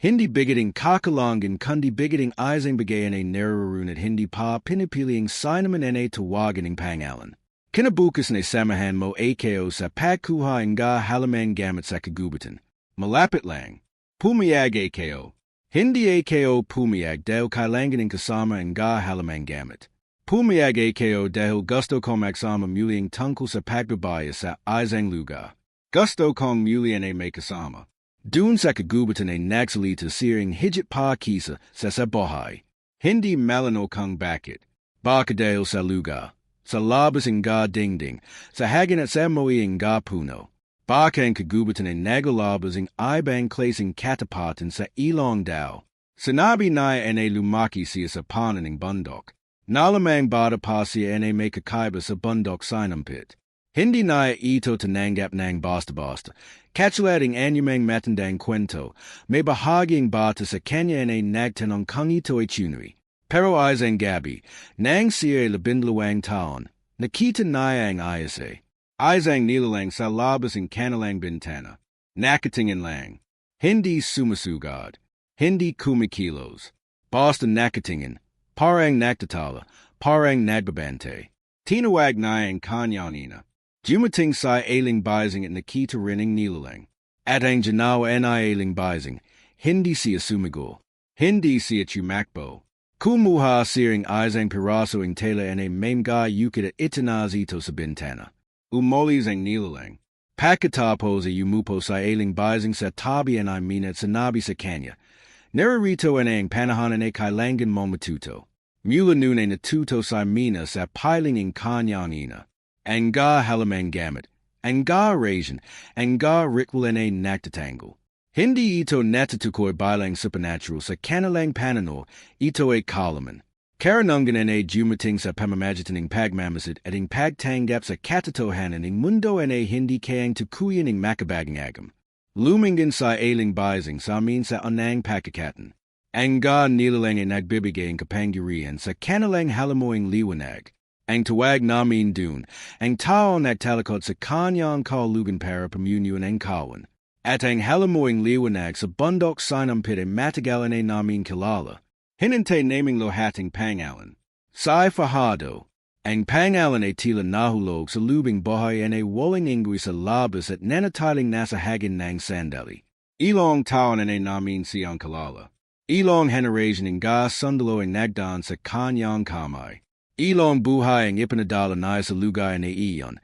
Hindi bigiting kakalangan kundi bigiting isang bagayan ay nararun at hindi pa pinipiling sinaman na tawagan ng pangalan. Kinabukas na samahan mo AKO sa pagkuha nga halamang gamit sa kagubatan. Malapit lang. Pumayag AKO. Hindi AKO pumayag dahil kailangan ng kasama nga halamang gamit. Pumayag AKO dahil gusto kong magsama muli ang tungkol sa pagbabaya sa isang lugar. Gusto kong muli na may kasama. Dun sa kagubatan ay nagsalita siyang higit pa kisa sa bahay. Hindi malano kang bakit. Baka dahil sa lugar. Sa labas ang dingding. Sa hagin at sa mo'i ang puno. Baka ang kagubatan ay nagalabas ang ibang klaseng katapatan sa ilong daw. Sinabi na ay lumaki siya sa panan ng bundok. Nalamang bata pa siya ay may kakaiba sa bundok sinampit. Hindi na ito tinanggap ng basta-basta. Katulating anyumang matandang kwento, may bahaging bata sa kanya na nagtanong kung ito ay tunay. Pero isang gabi, nang siya ay 12 taon, nakita na ang ayase. Isang nilalang sa labas ng kanilang bintana. Nakatingin lang. Hindi sumasugod. Hindi kumikilos. Basta nakatingin. Parang nagtatala. Parang nagbabante. Tinawag na ang kanyang ina. Dumating sa ailing bising at nakita rin ang nilalang. At ang janawa na ailing bising, hindi siya sumigo. Hindi siya tumakbo. Kumuha siyang isang piraso ang tela na may mga yukit at itinaas ito sa bintana. Umolis ang nilalang. Pagkatapos ay umupo sa ailing bising sa tabi na mina at sinabi sa kanya, naririto na ang panahon na kailangan mo matuto. Mula nun ay natuto sa mina sa piling ang kanyang ina. Ang halamang gamit, ang raison, ang ritual na nagtatanggol. Hindi ito natatukoy bilang supernatural sa kanilang pananaw, ito ay kalaman. Karanungan na dumating sa pamamagitan ng pagmamasid at ang pagtanggap sa katotohanan ng mundo na hindi kayang tukuyin ng makabagang agam. Lumingan sa ailing bising sa amin sa anang pakikatan. Ang nilalang ay nagbibigay ang kapangyarihan sa kanilang halamoing liwanag. Ang tawag namin dun, ang tao nagtalikod sa kanyang kaulugan para pamunyon ang kawan. At ang halamoing liwanag sa bundok sinampit ay matagalan ay namin kilala. Hinintay naming lohating pangalan. Sai Fahado. Ang pangalan ay tila nahulog sa lubing bahay ay walling ingwi sa labas at nanatiling nasa hagin ng sandali. Ilong taon ay namin siyang kalala. Ilong generation nga sundalo ang nagdaan sa kanyang kamay. Ilong buhay ang ipinadala na sa lugar na iyon.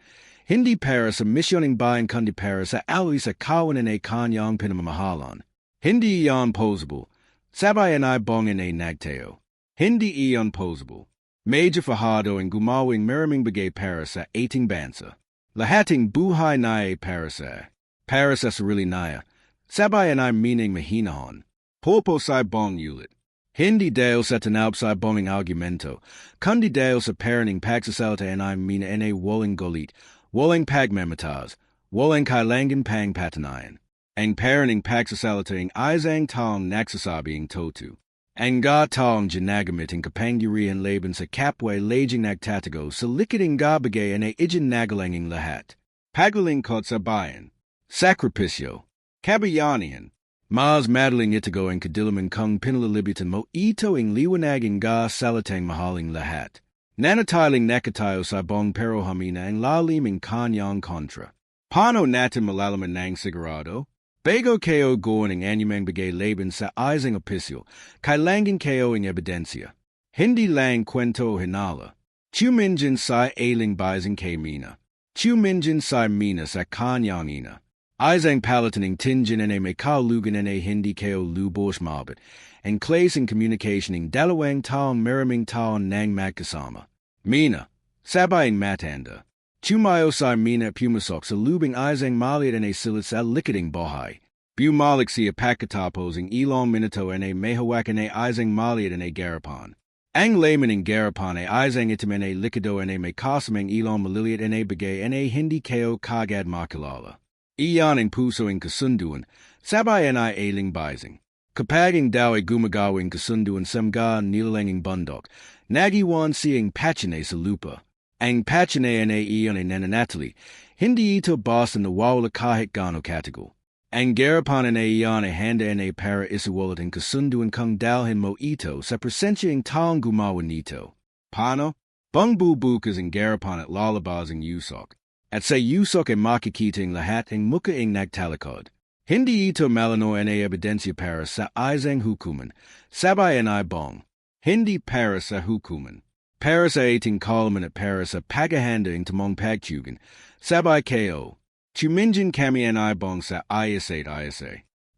Hindi para sa misyon ng bayan kundi para sa alwi sa kawanan ay kanyang pinamamahalan. Hindi iyon posable. Sabayan ay bongin ay nagtayo. Hindi iyon posable. Medyo fahado ang gumawing maraming bagay para sa ating bansa. Lahating buhay na ay para sa sarili naya. Sabayan ay meaning mahinahon. Popo sa bong ulit. Hindi dahil sa tanawb sa bonging argumento, kundi dahil sa paraning pagsasalita ay mina ay walang golit, walang pagmamatas, walang kailangan pang patanayan. Ang paraning pagsasalita ang isang taong nagsasabing totu. Ang ga taong ginagamit ang kapangyarihan laban sa kapwa laging nagtatago sa likiting gabagay ay ijin nagalanging lahat. Paglilingkod sa bayan. Sakripisyo. Kabayanihan. Mas madaling itago ang kadilaman kung pinalilibitan mo ito ang liwanaging ga salitang mahaling lahat. Nanatiling nakatayo sa bong pero hamina ang lalim ang kanyang kontra. Paano natin malalaman ng sigurado? Bago kayo gawin ang anyumang bagay laban sa isang opisyo, kailangan kayo ang ebidensya. Hindi lang kwento hinala. Chuminjin sa ailing baising kay mina. Chuminjin sa mina sa kanyang ina. Isang palataning tinjin ay may kaulugan ay hindi kayo lubos mabit, ang klaseng communication ng dalawang taong maraming taon nang magkasama. Mina, sabayang matanda. Chumayo sa mina pumasok sa lubing isang maliit ay silit sa likiting bahay. Bumalik siya pagkatapos ang ilong minuto ay mahawakan ay isang maliit ay garapan. Ang layman ng garapan ay isang itim ay likido ay may kasamang ilong maliliit ay bagay ay hindi kayo kagad makilala. Iyan ang puso ang kasunduan, sabayan ay ailing bising. Kapag ang daw ay gumagawing kasunduan samga nilalanging bundok, nagiwan siyang patchinay sa lupa. Ang patchinay ay iyon ay nananatili, hindi ito basta nawawala kahit gaano katagal. Ang garapan ay iyan ay handa ay para isuwalat ang kasunduan kung dalhin mo ito sa presensya ang taong gumawa nito. Paano? Bangbubukas ang garapan at lalabas ang yusok. At sa yusok ay makikita ang lahat ang muka ang nagtalikod. Hindi ito malano ay ebidensya para sa isang hukuman, sabayan ay bong. Hindi para sa hukuman. Para sa ating kalaman at para sa paghahanda ang tamang pagtugan, sabay kayo. Chuminjin kami ang ibong sa isa.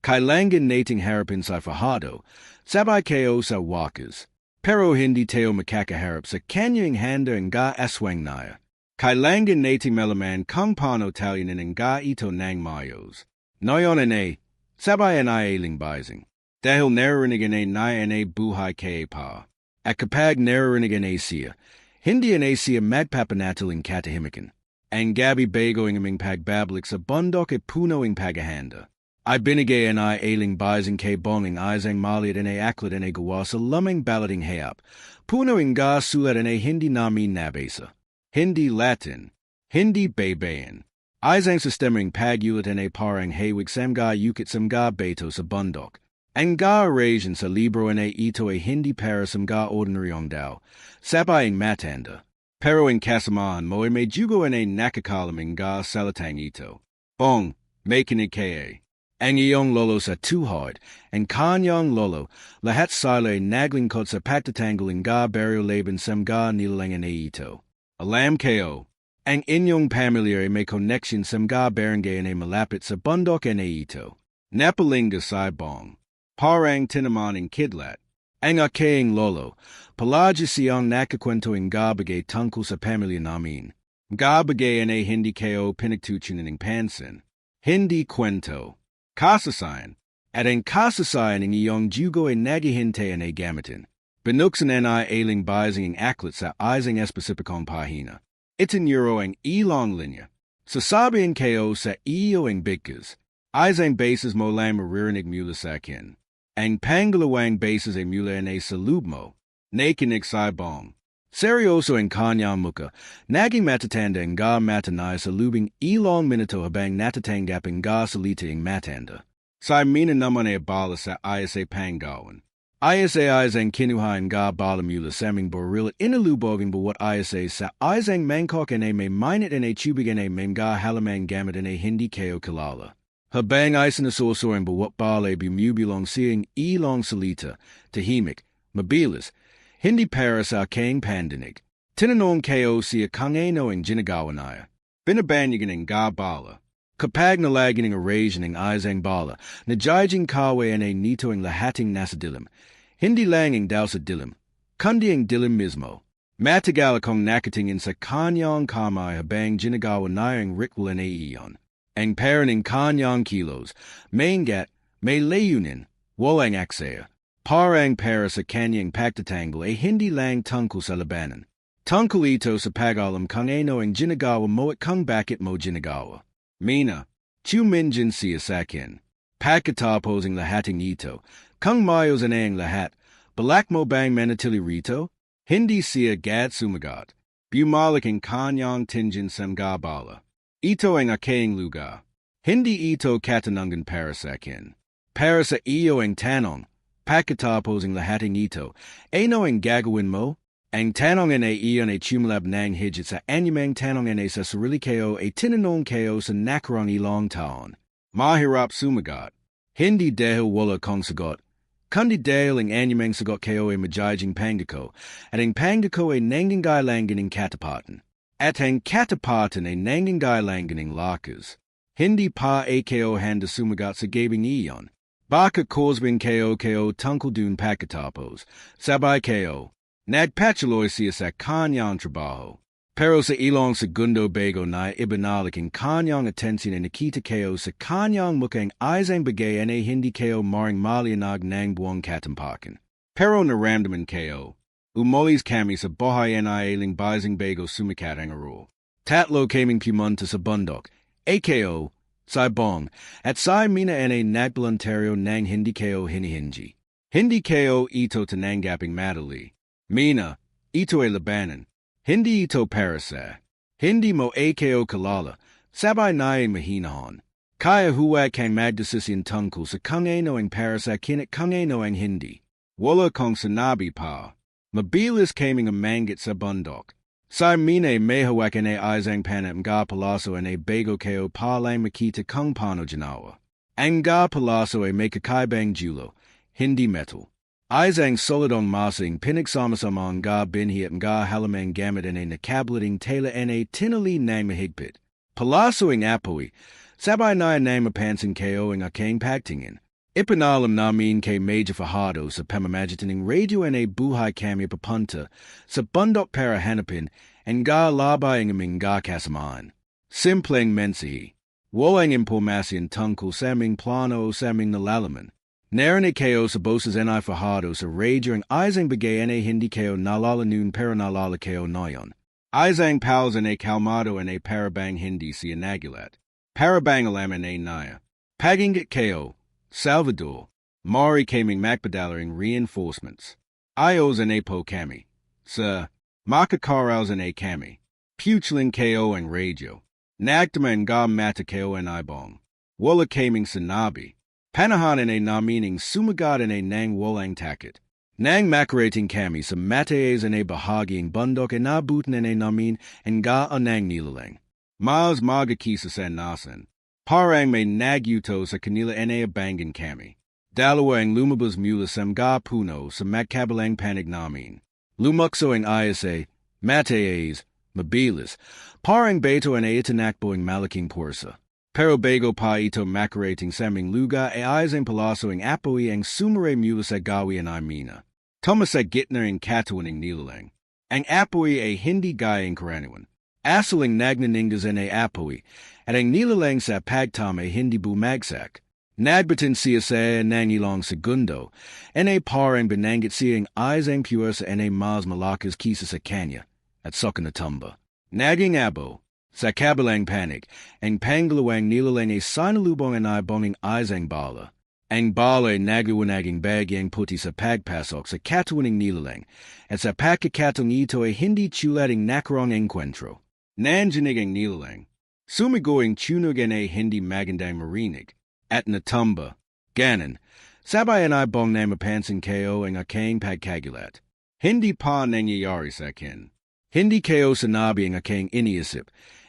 Kailangan nating harapin sa fahado, sabay kayo sa wakas. Pero hindi tayo makakaharap sa kanyang handa ang ga aswang naya. Kailangan nating malaman kung paano talyanin ang ga ito ng mayos. Noyon sabayan ay ailing bising. Dahil naririnig na buhay kay pa. At kapag naririnig siya, hindi siya magpapanatiling katahimikan. Ang gabi bago ang aming pagbabalik sa bundok ay puno ang paghahanda. Ay binigay ay ailing bising kay bonging isang maliit aklat gawa sa lamang balating hayap. Puno ang ga sulat hindi namin nabasa. Hindi Latin, hindi baybayin. Isang sistemang pagulat parang hawig samga yukit samga beto sa bundok. Ang ga arrangin sa libro ito ay hindi para samga ordinaryong daw, sabayang matanda. Pero ang kasamahan mo ay may jugo nakakalaming ga salitang ito. Bong, makinig kaya. Ang iyong lolo sa tuhod, ang kanyang lolo, lahat sila ay naglingkod sa pagtatanggal ga baryo laban samga nilalangan ito. Alam kayo, ang inyong pamilya ay may connection sa mga barangay na malapit sa bundok ito. Napalinga sa bong. Parang tinaman ng kidlat. Ang aking lolo, palagi siyang nakakwento ang gabagay tungkol sa pamilya namin. Gabagay ay hindi kayo pinagtutunan ng pansin. Hindi kwento. Kasasayan. At ang kasasayan ng iyong jugo ay naghihintay ay gamitin. Binuksan ay ailing bising ang aklat sa isang espesipikong pahina. Itinuro ang ilong linya. Sasabihin kayo sa iyo ang bigkas. Isang basis mo lang maririnig mula sa akin. Ang pangalawang basis ay mula sa loob mo. Nakinig sa bong. Seryoso ang kanyang muka. Naging matatanda ang ga matanay sa lubing ilong minuto habang natatanggap ang ga salita ang matanda. Sa mina naman ay bala sa isa panggawan. ISA Isang Kinuhain Ga Balamula Saming Boril Inaluboging But ISA Sa Isang Mangkok and a May Minot and a Tubig and a Memga Halamang Gamut and a Hindi Ko Kalala. Habang Isan Asorsoring But what Bale Bumubulong Seeing Long Salita, Tahimic, Mabilis, Hindi Paris Kang Pandanig, Tinanong Ko Sia Kangano and Jinagawanaya, Binabanyagan Ga Bala. Kapag nalaganing arranging Isang Bala, Najijing Kawe and a Nitoing Lahating Nasadilim, Hindi Langing Dausa Dilim, Kundiing Dilim Mismo, Matagalakong Nakating in sa Kanyang Kamai Habang Jinagawa Nayang Rikwal and Aeon, Ang Paraning Kanyang Kilos, Maingat, May Layunin, Wolang Aksaya, Parang Paris a Kanyang Pactatangle a Hindi Lang Tunkul sa Labanan, Tunkul Ito sa Pagalam Kung Ano ang Jinagawa Moat Kung Bakit Mo Jinagawa. Mina, Chu Minjin Sia Sakin, Pakata posing Lahating Ito, Kung Mayos and Ang Lahat, Balak Mo Bang Manatili Rito, Hindi Sia Gad Sumagat, Bumalik and Kanyang Tinjin Semga Bala, Ito ang Akayang Luga, Hindi Ito Katanungan Parasakin, Parasa Iyo ang Tanong, Pakata posing Lahating Ito, Ano ang Gagawin Mo, Ang Tanong and a Ion a Chumlab Nang Hijit sa Anyamang Tanong and a sa Sarili Ko a Tinanong Ko sa Nakarong Ilong Taon. Mahirap Sumagat. Hindi Dehil Wala Kong Sagot. Kundi Dehil ang Anyamang Sagot Ko a Majijing Pangdako. At ang Pangdako a Nangingay Langaning Katapatan. At ang Katapatan a Nangingay Langaning Lakas. Hindi Pa a Ko Handa Sumagat sa Gabing Ion. Baka Korsbing Ko Tunkul Dun Pakatapos. Sabay Ko. Nagpatuloy siya sa kanyang trabaho. Pero sa ilong segundo bago na ibinalik ang kanyang atensyon na nakita ko sa kanyang mukhang isang bagay na hindi ko maring malianag ng buong katampakan. Pero naramdaman ko, umolis kami sa bahay na ailing bising bago sumikat ang araw. Tatlo kaming pumunta sa bundok, AKO, Saibong, at sa mina na nagbalontaryo ng hindi ko hinihingi. Hindi ko ito tananggaping madali. Mina, ito ay labanan. Hindi ito parasa. Hindi mo ako kalala. Sabay na ay mahinahon. Kaya huwag kang magdasisin tungkol sa kung ano ang parasa kinat kung ano ang hindi. Wala kong sinabi pa. Mabilis kaming amanggit sa bundok. Sa mina may hawakan ay isang panat nga palaso ang ay bago ko palang makita kung paano ginawa. Ang nga palaso ay may kakaibang julo, hindi metal. Isang solidong masing pinagsamasama nga binhi at nga halamang gamit na nakablating tela na tinali ng mahigpit. Palasoing apoy, sabay na ng mapansin ko ang aking pagtingin. Ipinalam namin kay Major Fajardo sa pamamagitan radio na buhay kami papunta sa bundok para hanapin ang nga labay ang aming nga kasamaan. Simpleng mensahe. Walang impormasyon tungkol sa aming plano o sa aming nalalaman. Narinig ko sa boses ni Fajardo sa radio ang isang bagay na hindi ko nalala noon pero nalala ko noyon. Isang pals na kalmado na parabang hindi siya nagulat. Parabang alam na naya. Pagingat ko, Salvador, Mari kaming makpadalaring reinforcements. Ayos na po kami. Sa makakaraos na kami. Puchling ko ang radio. Nagtaman nga mata ko ang ibong. Wala kaming sinabi. Panahanan ay namining sumagadan ay nang walang takit. Nang makarating kami sa mataes ay bahaging bundok ay nabutan ay namin ang ga anang nilalang. Miles magakisa sa nasan. Parang may nagyuto sa kanila ay abangan kami. Dalawa ang lumabas mula sa mga puno sa magkabalang panig namin. Lumakso ang ISA, mataes, mabilis, parang beto ay itinakbo ang malaking porsa. Pero bago pa ito makarating sa aming lugar ay isang palaso ang apoy ang sumere mula sa gawian mina. Tama sa gitna ang katawan ng nilalang. Ang apoy ay hindi gayang karaniwan. Asaling nagnaningdazan ay apoy at ang nilalang sa pagtam ay hindi bumagsak. Nagbatin siya sa nang ilang segundo and ay parang binanggit siyang isang puwersa and ay mas malakas kisa sa kanya at soka na tumba. Naging abo. Sa kabilang panig, ang pangalawang nilalang ay sinalubong ang ibong isang bala. Ang bala ay nagawanaging bagyang puti sa pagpasok sa katawan ng nilalang at sa pagkakatong ito ay hindi chulating nakarong enkwentro. Nandinig ang nilalang. Sumigo ang tunog ay hindi magandang marinig. At natumba, ganon, Sabay and I bong nang mapansin ko ang akang pagkagulat. Hindi pa nangyayari sa akin. Hindi ko sinabi ang akang iniisip.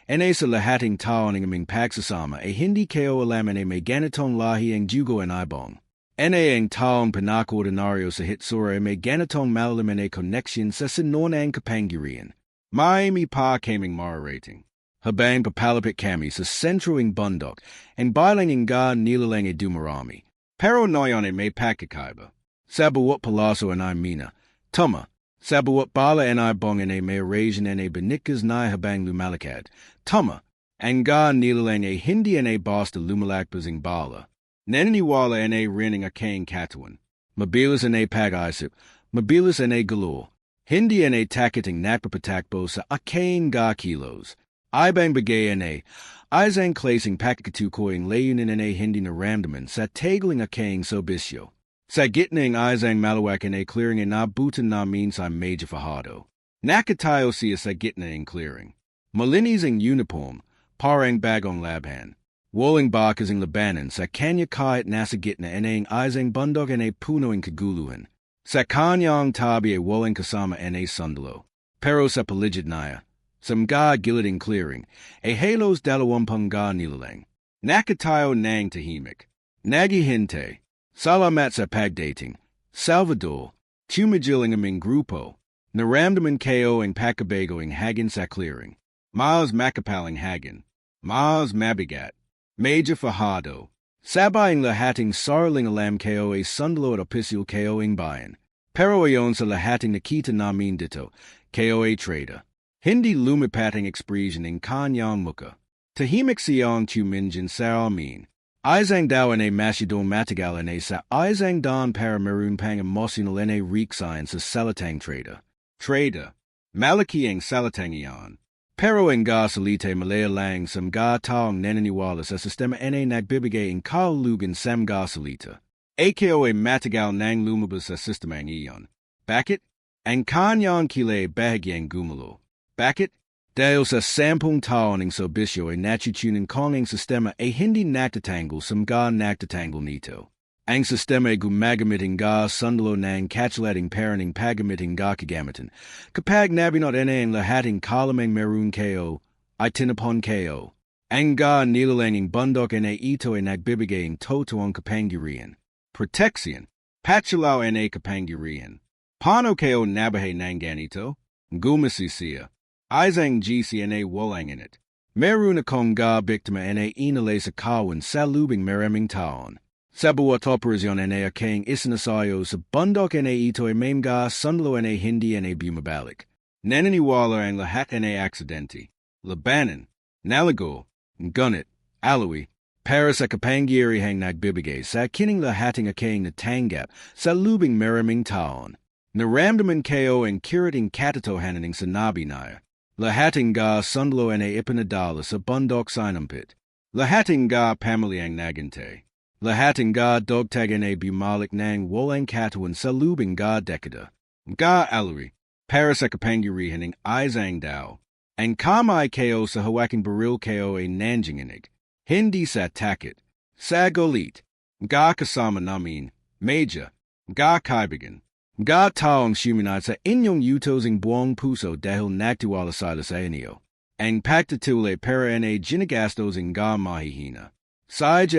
Ene sa lahating tao ng aming pagsasama hindi ko alam na may ganitong lahi ang dugo ang ibong. Ene ang taong pinaka-ordinaryo sa hitsura may ganitong malalim na connection sa sinonang kapangyarihan. May pa kaming mararating. Habang papalapit kami sa sentroing bundok, ang bilang nga nilalang dumarami. Pero ngayon may pagkakaiba. Sa bawat palaso ang mina, tama, sa bawat bala ang ibong may arrangin ang benikas na habang lumalakad. Tama, ang nga nilalang hindi ang basta lumalakbas bala. Naniniwala ang rin ang akang katawan. Mabilis ang pag-isip, mabilis ang galore. Hindi ang takiting nakpapatakbo sa akang nga kilos. Ibang bagay isang klaseng pakikatukoying layunin hindi naramdaman sa tagling akang sobisyo. Sa gitna ng isang malawak clearing nabutan namin sa medyo fahado. Nakatayo siya sa gitna ng clearing. Malinis ang uniform, parang bagong labhan. Walang bakas ang labanan sa kanya kahit nasa gitna ang isang bundok puno ng kaguluhan. Sa kanyang tabi walang kasama sundalo. Pero sa paligid niya, samga gilid clearing, halos dalawampung nilalang. Nakatayo nang tahimik. Nagihinte. Salamat sa pagdating. Salvador. Tumagiling aming grupo. Naramdaman ko ang pakabago ang hagin sa clearing. Mas makapaling hagin. Mas mabigat. Medyo fahado. Sabay ang lahating sarling alam ko sundalo at opisyal ko ang bayan. Pero ayon sa lahating nakita namin dito, ko trader. Hindi lumipating ekspresyon ng kanyang muka. Tahimik siyang tuminjin sa amin. Isang daw masyadong matagal sa isang dan para meron pang emosyonal riksayan sa salatang trader. Trader. Malaki ang salatang iyan. Pero ang salite malaya lang sa mga taong naniniwala sa sistema nagbibigay ang kahulugan sa mga salita. Ako matagal nang lumabas sa sistema iyon. Bakit? Ang kanyang kilay bahagyang gumulo. Bakit? Dahil sa 10 taon ng sobisyo natutunan kong ang sistema hindi nagtatanggol sa mga nagtatanggol nito. Ang sistema gumagamit nga sundalo ng katulating paraning pagamit nga kagamitan. Kapag nabinot ang lahating kalamang meron ko, ay tinapon ko. Ang nga nilalanging bundok ito nagbibigay ng totoong kapangyarihan. Protection. Patulaw kapangyarihan. Paano ko nabahay ng ganito? Gumasisiya. Isang GC walang init. Meron akong nga biktima inalay sa kawan sa lubing maraming taon. Sa bawat operasyon akang isinasayo sa bundok ito may mga sundalo hindi bumabalik. Naniniwala ang lahat aksidente. Labanan, nalago, gunit, alawi, para sa kapangyarihang nagbibigay sa kining lahating akang natanggap sa lubing maraming taon. Naramdaman ko ang kirating katatohanan ng sinabi na lahating nga sundalo ipinadala sa bundok sinampit. Lahating nga pamilyang nagante. Lahating nga dogtag bumalik ng walang katawan sa lubing nga dekada. Nga alari, para sa kapangyarihan ng isang daw. Ang kamay ko sa hawaking baril ko nanjinginig. Hindi sa takit. Sa golit. Nga kasama namin. Medya. Nga kaibigan. Nga taong suminat sa inyong utosing buong puso dahil nagtiwala sila sa inyo. Ang pagtatule para ginagastos nga mahihina. Saj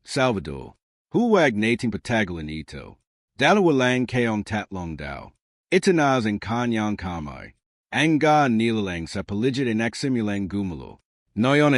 Salvador. Huwag nating patagalin ito. Dalawa lang kayong tatlong daw. Itanaz ang kanyang kamay. Ang nga nilalang sa paligid simulang gumulo. Noyon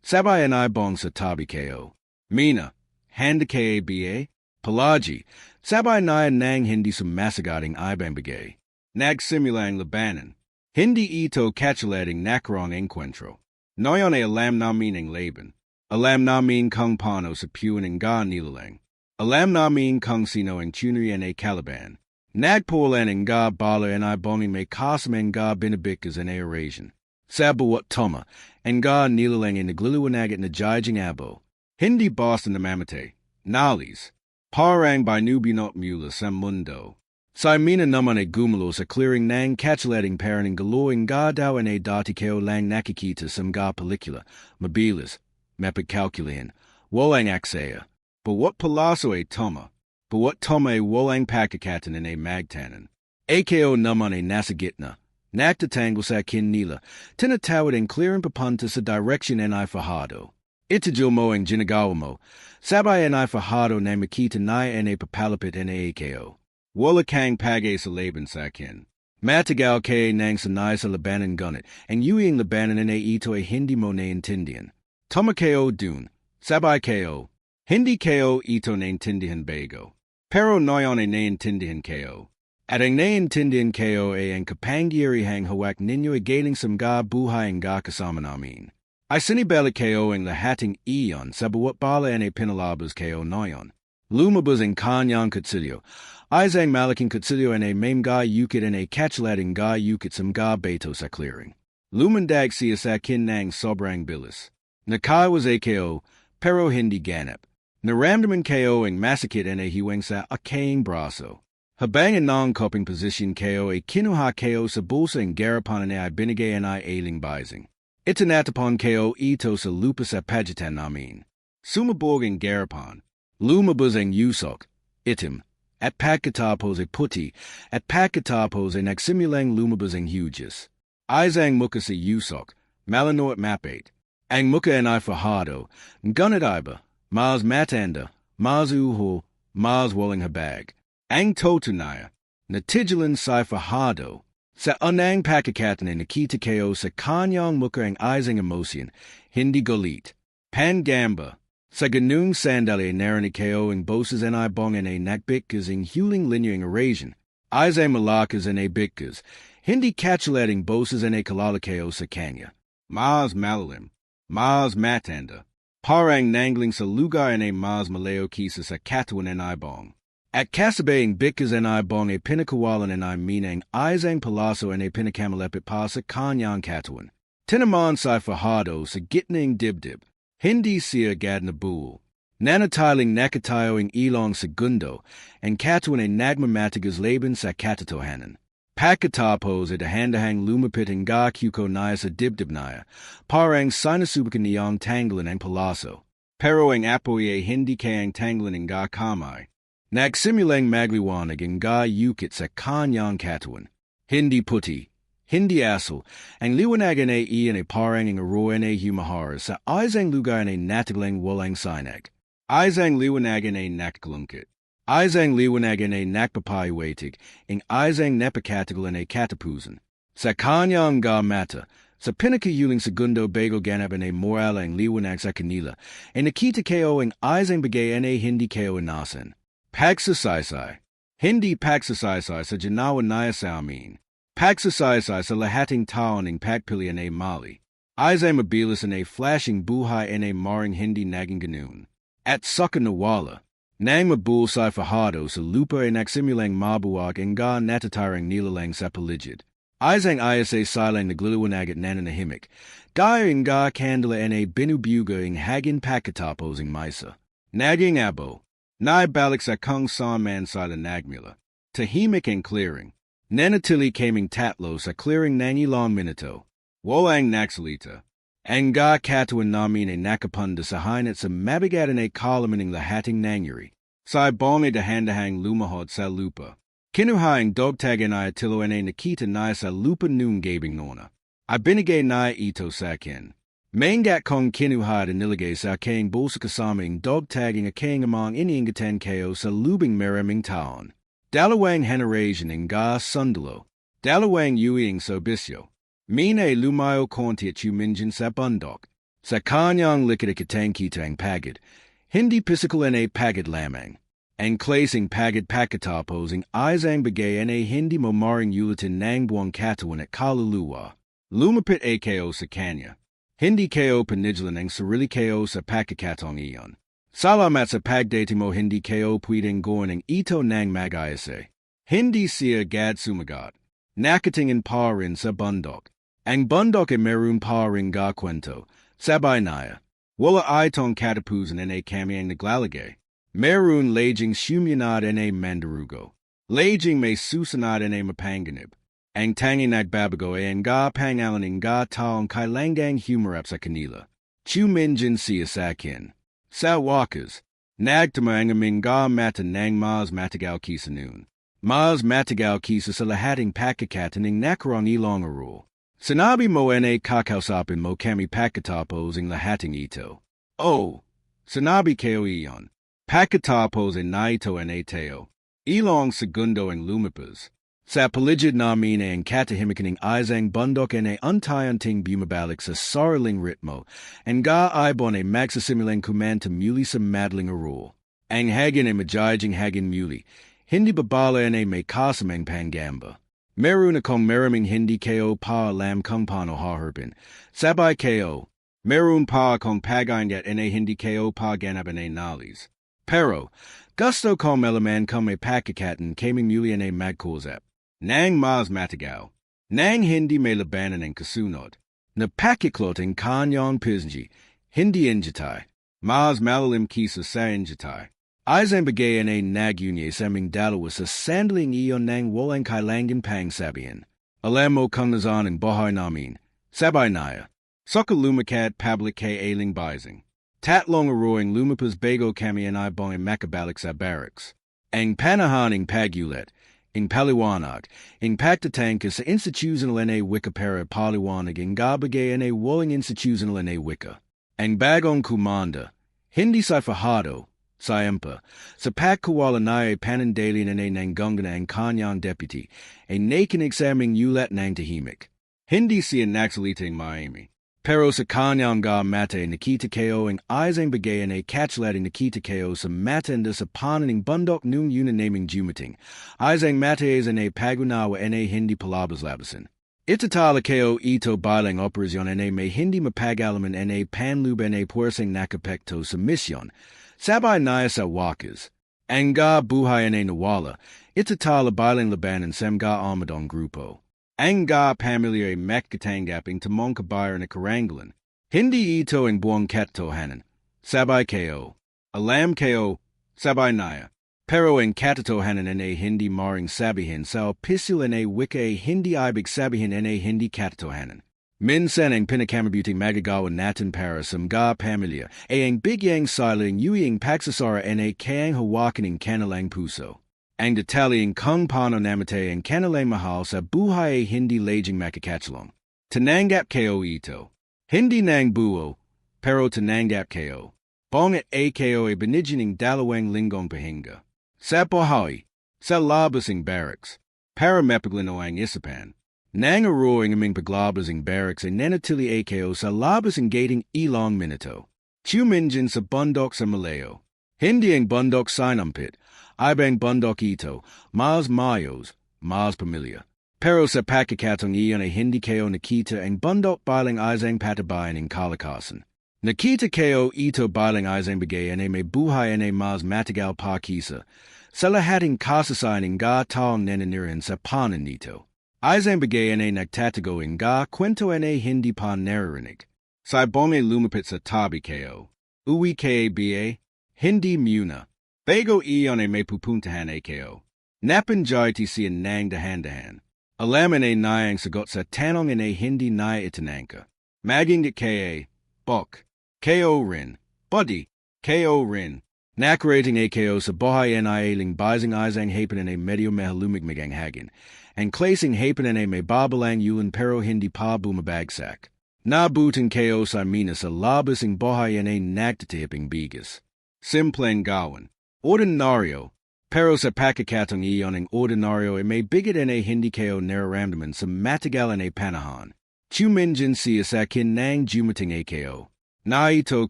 sabay ibong sa tabi ko. Mina, handa ka ba? Palagi, sabay nang hindi sumasagading ibang bagay. Nagsimulang labanan. Hindi ito katulating nakarong encuentro. Noyon alam namin ang laban. Alam namin kung paano sa puwan nga nilalang. Alam namin kung sino ang tunay kalaban. Nagpulan nga bala ibongin may kasamang nga binabikas arrangin. Sa bawat toma, ang nga nilalang nagliliwanag na jajing abo. Hindi basta namamate. Nalis. Parang binubinot mula sa mundo. Sa mina naman gumulo sa clearing ng katulating paraning galawing nga daw dati ko lang nakikita sa mga pelikula, mabilis, mapagkalkulihan, walang aksaya. But what palazzo a toma? But what toma a wolang pakakatan in a magtanan? AKO naman a nasagitna. Nakta tangle sa kin nila. Tinatawad and clearing papunta sa direction en I fajado. Itajil mo ang ginagawa mo. Sabay en I fajado na makita na en a papalapit en a AKO. Wala kang pagay sa laban sa kin. Matagal kay nang sanay sa labanan gunit, ang yuing labanan en a ito a hindi mo naintindihan. Toma ko dun. Sabay ko. Hindi ko ito naintindihan bago. Pero noyon a naintindihan ko. At ang naintindihan ko ay ang kapangyari hang hawak ninyo ay galing samga buhay ang ga kasama namin. Ay sinibela ko ang lahating iyon sa buwat bala en a pinalabas ko noyon. Lumabas ang kanyang kutsilyo. Ay zang malaking kutsilyo en a mamga yukit en a catchlading ga yukit samga beto sa clearing. Lumandag siya sa kinang sobrang bilis. Nakai was AKO, pero hindi ganap. Naramdaman ko ang masakit en a hiwang sa akayang braso. Habang ang non-coping position ko ay kinuha ko sa bulsa ang garapan na ay binigay en ay ailing bising. Itinatapon ko ito sa lupa sa pagitan namin. Sumabog ang garapan. Lumabas ang usok, itim, at pagkatapos ay puti, at pagkatapos ay nagsimulang lumabas ang hugis. Isang muka sa usok, malano at mapate. Ang muka en ay fajado, ngunit iba, mas matanda, mas uho, mas walang habag. Ang totunaya, natigilan sa fajado, sa unang pakakatan ay nakita ko sa kanyang muka ang isang emosyon, hindi galit. Pangamba, sa ganung sandali narinig ko ang boses en ay bong en ay nakbitkas ang huling linya ang erasyon. Isang malakas en ay bitkas, hindi catchulating boses en ay kalala ko sa kanya. Mas malalim, mas matanda. Parang nangling sa lugar en ay mas malayo kisa sa katawan en ay bong. At kasabayang bitkas en ay bong ay pinakawalan en ay minang isang palaso en ay pinakamalapit pa sa kanyang katawan. Tinaman sa fajado sa gitnang dibdib. Hindi siya gad na bull. Nanatiling nakatayo ang ilong segundo, ang katawan ay nagmamatigas laban sa katatohanan. Pagkatapos ay dahan-dahang lumapit ang ga kuko naya sa dibdib naya, parang sinasubukan niyang tanggalin ang palaso. Pero ang apoy ay hindi kayang tanggalin ang ga kamay. Nagsimulang magliwanag ang ga yukit sa kanyang katawan. Hindi puti. Hindi aso, ang liwanagan ay iyan ay parang ang aroyan ay humahar sa isang lugar ay nataglang walang sinag. Isang liwanagan ay nakakalungkit. Isang liwanagan ay nakpapaywatig, ang isang napakatagal ay katapusan. Sa kanyang ga mata, sa pinakayuling segundo bago ganap ay moral ang liwanag sa kanila, ay nakita ko ang isang bagay ay hindi ko nasan. Pagsasaysay. Hindi pagsasaysay sa janawa naya sa amin. Pagsasaysay sa lahating tao ng pagpili en ay mali. Isang mabilis en ay flashing buhay en ay maring hindi naging ganun. At saka nawala. Nang mabul sa fajado sa lupa ay nagsimulang mabuwag ang ga natatarang nilalang sa paligid. Isang ayas ay silang nagliliwanag at nananahimik. Dahil ang ga kandila en ay binubuga ang hagin pagkatapos ang maysa. Naging abo. Naibalik sa kung saan man sa nagmula. Tahimik ang clearing. Nanatili kaming tatlo sa clearing ng ilang minuto. Walang naksalita. Ang ga katawan namin ay nakapunda sa hainat sa mabigatan ay kalaman ng lahating nangyari. Sa ibong ay dahan-dahang lumahod sa lupa. Kinuha ang dogtagan ay atilo ay nakita na sa lupa nung gabing nona. Ay binigay na ito sa akin. Maingat kong kinuha at nilagay sa aking bulsa kasama ang dogtagging aking amang iniingatan ko sa lubing maraming taon. Dalawang generation ng ga sundalo. Dalawang yuing sobisyo. Mina ay lumayo konti at yuminjin sa bundok. Sa kanyang likid ikatang kita ang pagid. Hindi physical en ay pagid lamang. Ang klaseng pagid pagkatapos ang isang bagay en ay hindi mo maring ulitin ng buwang katawan at kaluluwa. Lumapit ako sa kanya. Hindi ko panidlan ang sarili ko sa pagkakatong iyon. Salamat sa pagdating mo hindi ko pwedeng gawin ang ito ng mag-ayase. Hindi siya gad sumagot. Nakatingin pa rin sa bundok. Ang bundok ay meron pa rin ga kwento. Sabay naya. Wala itong katapusan en ay kami ang naglalagay. Meron laging sumyanad en ay mandarugo. Laging may susanad en ay mapanganib. Ang tanging nagbabago ay ang ga pangalan ng ga taong kailangang humarap sa kanila. Chuminjin siya sa akin. Sa wakas, Nagtamaangaming ga mata nang Mars matagal kisa noon. Mars matagal kisa sa lahating pakakataning nakarong ilong rule. Sinabi mo na kakausapin mo kami pakatapos ang lahating ito. Oh, sinabi kayo iyon. Pakatapos ang naito na teo. Ilong segundo ang lumipas. Sa paligid namin ang katahimikan ng isang bundok na untayanting bumabalik sa sariling ritmo, ang ga ibon ay magsasimilang kumanta muli sa madaling rule. Ang hagin ay majayjing hagin muli, hindi babala na may kasamang pangamba. Meron akong maraming hindi kayo pa alam kung paano haharapin. Sabay kayo, meron pa akong pag-ingat na hindi kayo pa ganapan ay nalis. Pero, gusto kong malaman kung may pakakatan kaming muli na magkausap. Nang mas matagal, nang hindi may labanan ang kasunod, na pakiklot ang kanyang pisnji, hindi injatay, mas malalim kisa sa injatay. Isang bagayan ay nagyunye sa aming dalawa sa sandaling iyon nang walang kailangan pang sabihin. Alam mo kung nazan ang bahay namin, sabay naya, saka lumakat public kay ailing bising. Tatlong aroing lumapas bago kami and ibong makabalik sa barracks. Ang panahan ng pagulat, ing paliwanag, ing pagtatangka sa institutional na wika para paliwanag ing gabagay na walang institutional na wika. Ang bagong kumanda, hindi sa fahado, sa empa, sa pagkawala na ay panandali na nanggungana ang kanyang deputy, ay nakinig sa aming ulat ng tahimik. Hindi siya naksalita ng Miami. Pero sa kanyang ga mata ay nakita kayo ang isang bagayan ay catchlet ay nakita kayo sa mata and sa panan ng bundok nung yun na naming jumating. Isang mata ay na pagunawa na hindi palabas-labasan. Itatala kayo ito bilang operasyon na may hindi mapag-alaman na panluban na puwersang nakapekto sa misyon. Sabay naya sa wakas. Ang ga buhay na nawala, itatala bilang labanan sa mga amadong grupo. Ang ga pamilya ay makatanggaping tamong kabayan na karangalan. Hindi ito ang buong katotohanan. Sabay kayo. Alam kayo, sabay naya. Pero ang katotohanan ay hindi maring sabihin sa opisyal na wika ay hindi ibig sabihin na hindi katotohanan. Minsan ang pinakamabuting magagawa natin para sa mga pamilya ay ang bigyang siling ang pagsasara na kayang hawakan ng kanilang puso. Ang detalyeng kung paano namatay ang kanilang mahal sa buhay ay hindi laging makakatulong. Tananggap kayo ito. Hindi nang buo, pero tananggap kayo. Bong at kayo ay binigyan ng dalawang linggong pahinga. Sa buhay, sa labas ng barracks, para mapaglino ang isapan. Nang aroing aming paglabas ng barracks ay nanatili kayo sa labas ng gating ilang minuto. Tuminjan sa bundok sa Malayo. Hindi ang bundok sinampit. Ibang bundok ito, mas mayos, mas pamilya. Pero sa pakakatong iyon ay hindi kayo nakita ang bundok bilang isang patabayan ng kalakasan. Nakita kayo ito bilang isang bagayan ay may buhay na mas matagal pa kisa. Sa lahating kasasayan ng ga taong nananirahan sa panan nito. Isang bagayan ay nagtatago ng ga kwento na hindi pa naririnig. Sa ibong ay lumapit sa tabi kayo. Uwi kaba, hindi muna. Bago iyon ay may pupuntahan kayo. Napanjay ti siya nang dahan-dahan. Alaman ay nayang sagot sa tanong ay hindi naya itinangka. Maging kaya, bok, kayo rin, buddy, kayo rin. Nakarating kayo sa bahay ay ailing bising isang hapan ay medyo mahalumigmig ang hagin. Ang klaseng hapan ay may babalang yulan pero hindi pa bumabagsak. Nabutan kayo sa mina sa labas ng bahay ay nagtatiping bigas. Simpleng gawan. Ordinaryo, pero sa pakakatong iyon ang ordinaryo ay may bigat na hindi kayo nararamdaman sa matagal na panahon. Tuminjan siya sa akin nang jumating kayo. Naito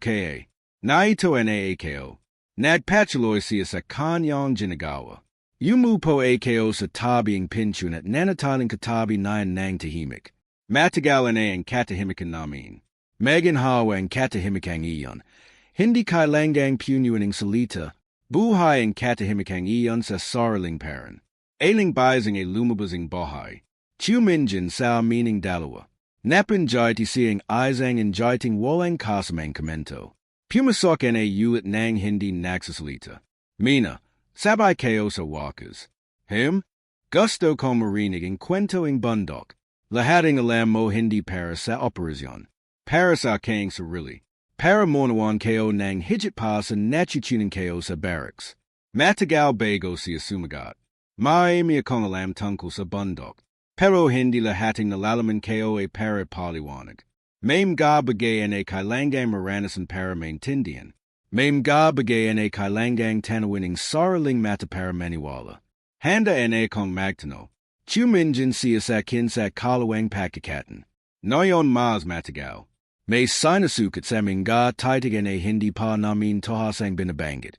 kaya. Naito na kayo. Nagpatuloy siya sa kanyang ginagawa. Yumupo kayo sa tabi ang pinchun at nanataling katabi na nang tahimik. Matagal na ang katahimikan namin. Maginhawa ang katahimikang iyon. Hindi kailangang punyuan ng salita. Buhay ang katahimikang iyon sa sariling paran. Ailing bising ay lumabas ang bahay. Tuminjan sa amining dalawa. Napanjay ti siyang isang injaiting walang kasamang komento. Pumasok ay ulit nang hindi nagsasalita. Mina, sabay kayo sa wakas. Him? Gusto kong marinig ang kwento ng bundok. Lahating alam mo hindi para sa operasyon. Para sa aking sarili. Para Monawan ko nang higit pa sa nachuchunan ko sa barracks. Matagal bago si Asumagat. Maimi akong alam tungkol sa bundok. Pero hindi lahating nalalaman ko ay para paliwanag. May mga bagay na kailangang maranasan para maintindihan. May mga bagay na kailangang tanawin ng sariling mata para maniwala. Handa na akong magtano. Chuminjin siya sa akin sa kalawang pakikatan. Noyon mas matagal. May sinasukat sa mga titigan na hindi pa namin tohasang binabanggit.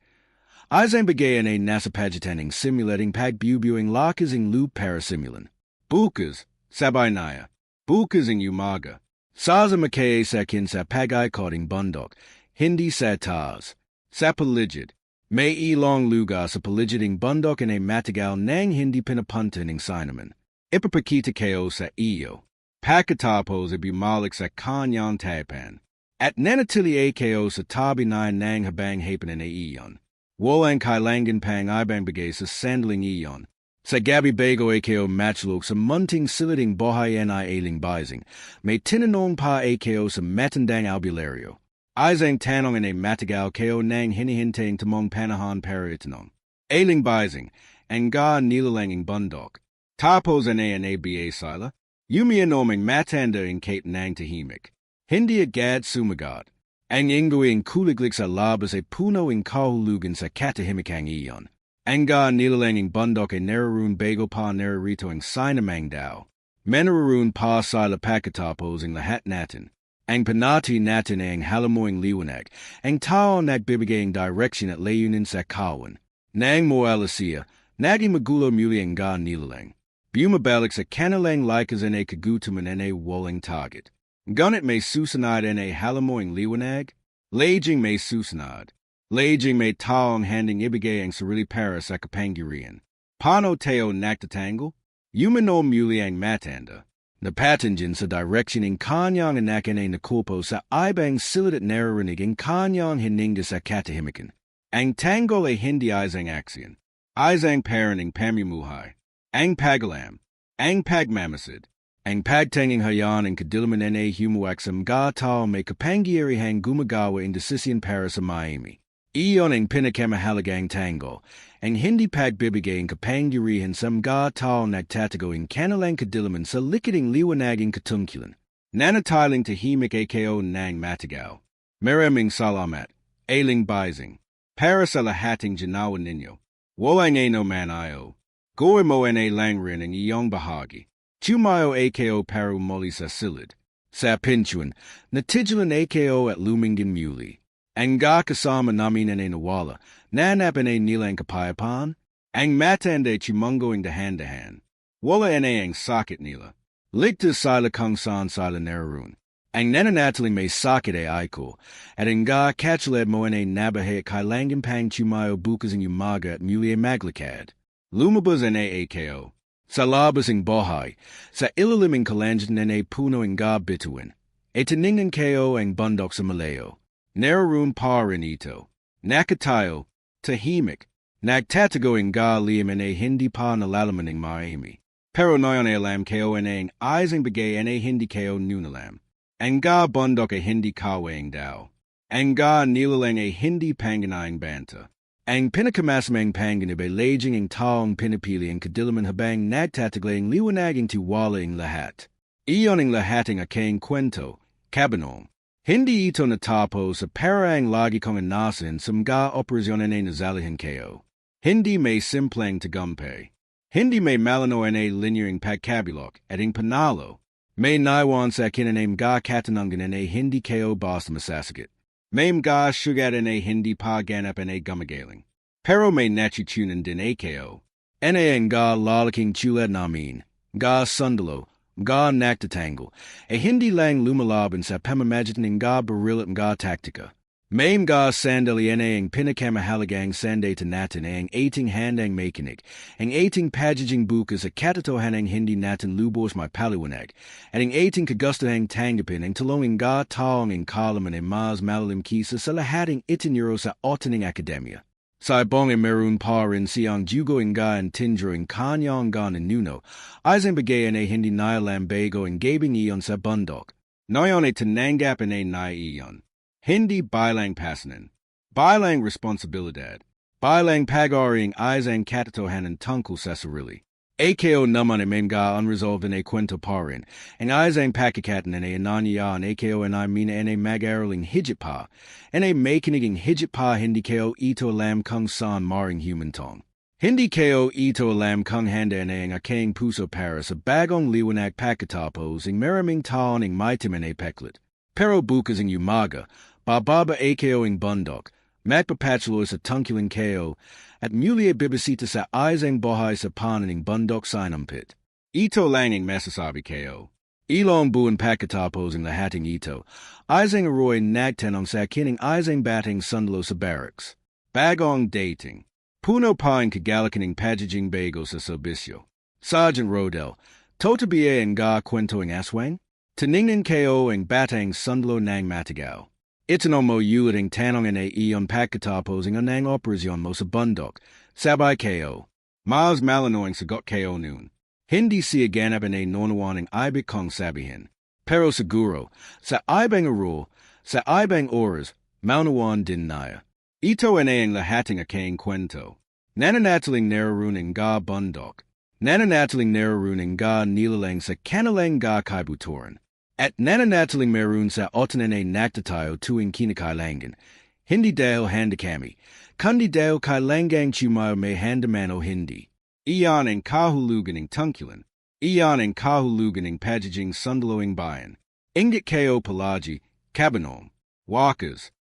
Isang bagay na nasa pagitan ng simulating pagbubuing lakas ng loop para simulan. Bukas, sabay naya. Bukas ang umaga. Saza makay sa akin sa pag-ikoting bundok, hindi sa taas. Sa paligid, may ilong lugar sa paligid ng bundok na matagal nang hindi pinapunta ng sinaman. Ipapakita ko sa iyo. Pagkatapos ay bumalik sa kanyang taipan. At nanatili ko sa tabi na nang habang hapan na iyon. Walang kailangan pang ibang bagay sa sandaling iyon. Sa gabi bago ko matchlok sa munting siliding buhay na ailing bising, may tinanong pa ko sa matandang albularyo. Isang tanong na matagal ko nang hinihintayang tamong panahon para itanong. Ailing bising, ang ga nilalanging bundok. Tapos na ba sila? Yumianoming matanda in Kate nang tahimik. Hindi agad sumagot. Ang ingawing kuliglik sa labas ay puno ng kahulugan sa katahimikang iyon. Ang ga nilalanging bundok ay naroon bago pa narito ang sinamang daw. Menaroon pa sila pagkatapos ang lahat natin. Ang panati natin ay ang halamoing liwanag. Ang tao nagbibigay ang direction at layunin sa kawan. Nang moalasiya, naging magulo muli ang ga nilalang. Bumabalik sa kanilang likas na kagutuman na walang target. Ngunit may susunod na halamoing liwanag. Laging may susunod. Laging may taong handing ibigay ang sarili para sa kapangyarihan. Paano tayo nagtatanggol? Yumano muli ang matanda. Napatanjan sa direction ng kanyang anak na nakulpo sa ibang silid at naririnig ang kanyang hininga sa katahimikan. Ang tanggol ay hindi isang aksyon. Isang parang ng pamumuhay. Ang pagalam, ang pagmamasid, ang pagtanging hayan ang kadilaman na humuwak sa mga tao may kapangyarihang gumagawa ng desisyon para sa Miami. Iyon ang pinakamahalagang tanggol, ang hindi pagbibigay ng kapangyarihan sa mga tao nagtatago ng kanilang kadilaman sa likiding liwanaging katungkilan. Nanatiling tahimik ko nang matagal. Maraming salamat, ailing bising, para sa lahating janawan ninyo. Walang ano man ayo. Goy mo na lang rin ang iyong bahagi. Tumayo ako paru muli sa silid. Sa pinchuan, natigilan ako at lumingin muli. Ang ga kasama namin na nawala, nanap na nilang kapayapan. Ang matanda chimungoing dahan-dahan. Wala na ang sakit nila. Ligtas sila kung saan sila naroon. Ang nananatiling may sakit ay aiko, at ang ga katulad mo na nabahe kailangan pang tumayo bukas ang umaga at muli ay maglakad. Lumabas na ako. Sa labas ng bahay, sa ilaliming kalanjan na puno ng ga bituin. Itiningnan ko ang bundok sa malayo. Naroon pa rin ito. Nakatayo, tahimik. Nagtatago ang ga liyam na hindi pa nalalaman ng Miami. Pero noyon ay alam ko na ang isang bagay na hindi ko nunalam. Ang ga bundok ay hindi kawang daw. Ang ga nilalang ay hindi panganayang banta. Ang pinakamasmang panganib ay laging ang taong pinapili ang kadilaman habang nagtatagay ang liwanaging tiwala ang lahat. Iyon ang lahat ang aking kwento, kabanong. Hindi ito natapos sa parang lagi kong anasin sa mga operasyon na nazalihan ko. Hindi may simpleng tagumpay. Hindi may malano na linearing pagkabulok at ang panalo. May naiwan sa akin na mga katanungan na hindi ko basta masasagit. May mga sugat na hindi pa ganap na gumagaling. Pero may nachuchunan din ako. Na ang ga lalaking tulad namin, ga sundalo, ga nagtatanggol, hindi lang lumalaban sa pamamagitan ng ga baril at ga taktika. May mga sandali na ang pinakamahalagang sandata natin ang ating handang makinig, ang ating pagiging bukas at katatohanang hindi natin lubos may paliwanag, at ang ating kagustahang tanggapin ang tulong ng ga taong ang kalaman ay mas malalim kisa sa lahating itinuro sa otaning akademya. Sa ibang meron pa rin siyang jugo ang ga ang tinjuro ang kanyang ga na nuno, isang bagay na hindi nailambago ang gabing iyon sa bundok. Noyon ay tinanggap na naiiyon. Hindi bilang pasanin. Bilang responsibilidad. Bilang pag-aring isang katatohanan tungkol sa sarili. Ako naman ay mga unresolved na kwento pa rin. Ang isang pakikatan na inanyayaan ako ay mina na mag-araling higit pa. Na may kiniging higit pa hindi ko ito alam kung saan maring human tong. Hindi ko ito alam kung handa na ang aking puso para sa bagong liwanag pagkatapos ang maraming taon ang maitiman ay peklit. Pero bukas ang umaga, bababa ako ang bundok, magpapatuloy sa tungkulin ko, at muli ay bibisita sa isang bahay sa panan ng bundok sinampit. Ito lang ang masasabi ko. Ilong buwan pagkatapos ang lahating ito, isang aroy nagtanong sa kining isang bating sundalo sa barracks. Bagong dating. Puno pa ang kagalakan ng pagiging bago sa serbisyo. Sergeant Rodel, totabiye ang kwentong aswang? Tiningnan ko ang batang sundalo ng matagal. Itanong mo yulit ang tanong na iyon pagkatapos ang anang operasyon mo sa bundok. Sabay ko. Mas malanoing sagot ko noon. Hindi siya ganap na nonawan ang ibig kong sabihin. Pero siguro, sa ibang rule, sa ibang oras, maunawan din naya. Ito ang lahating aking kwento. Nananatiling naroon ang bundok. Nananatiling naroon ang nilalang sa kanilang kaibuturan. At nananatiling meron sa otanan ay nagtatayo tuwing kinakailangan. Hindi dahil handa kami, kundi dahil kailangang chumayo may handaman o hindi. Iyan ang kahulugan ng tungkulin. Iyan ang kahulugan ng pagiging sundaloing bayan. Inggit ko palagi, kabanom, wakas,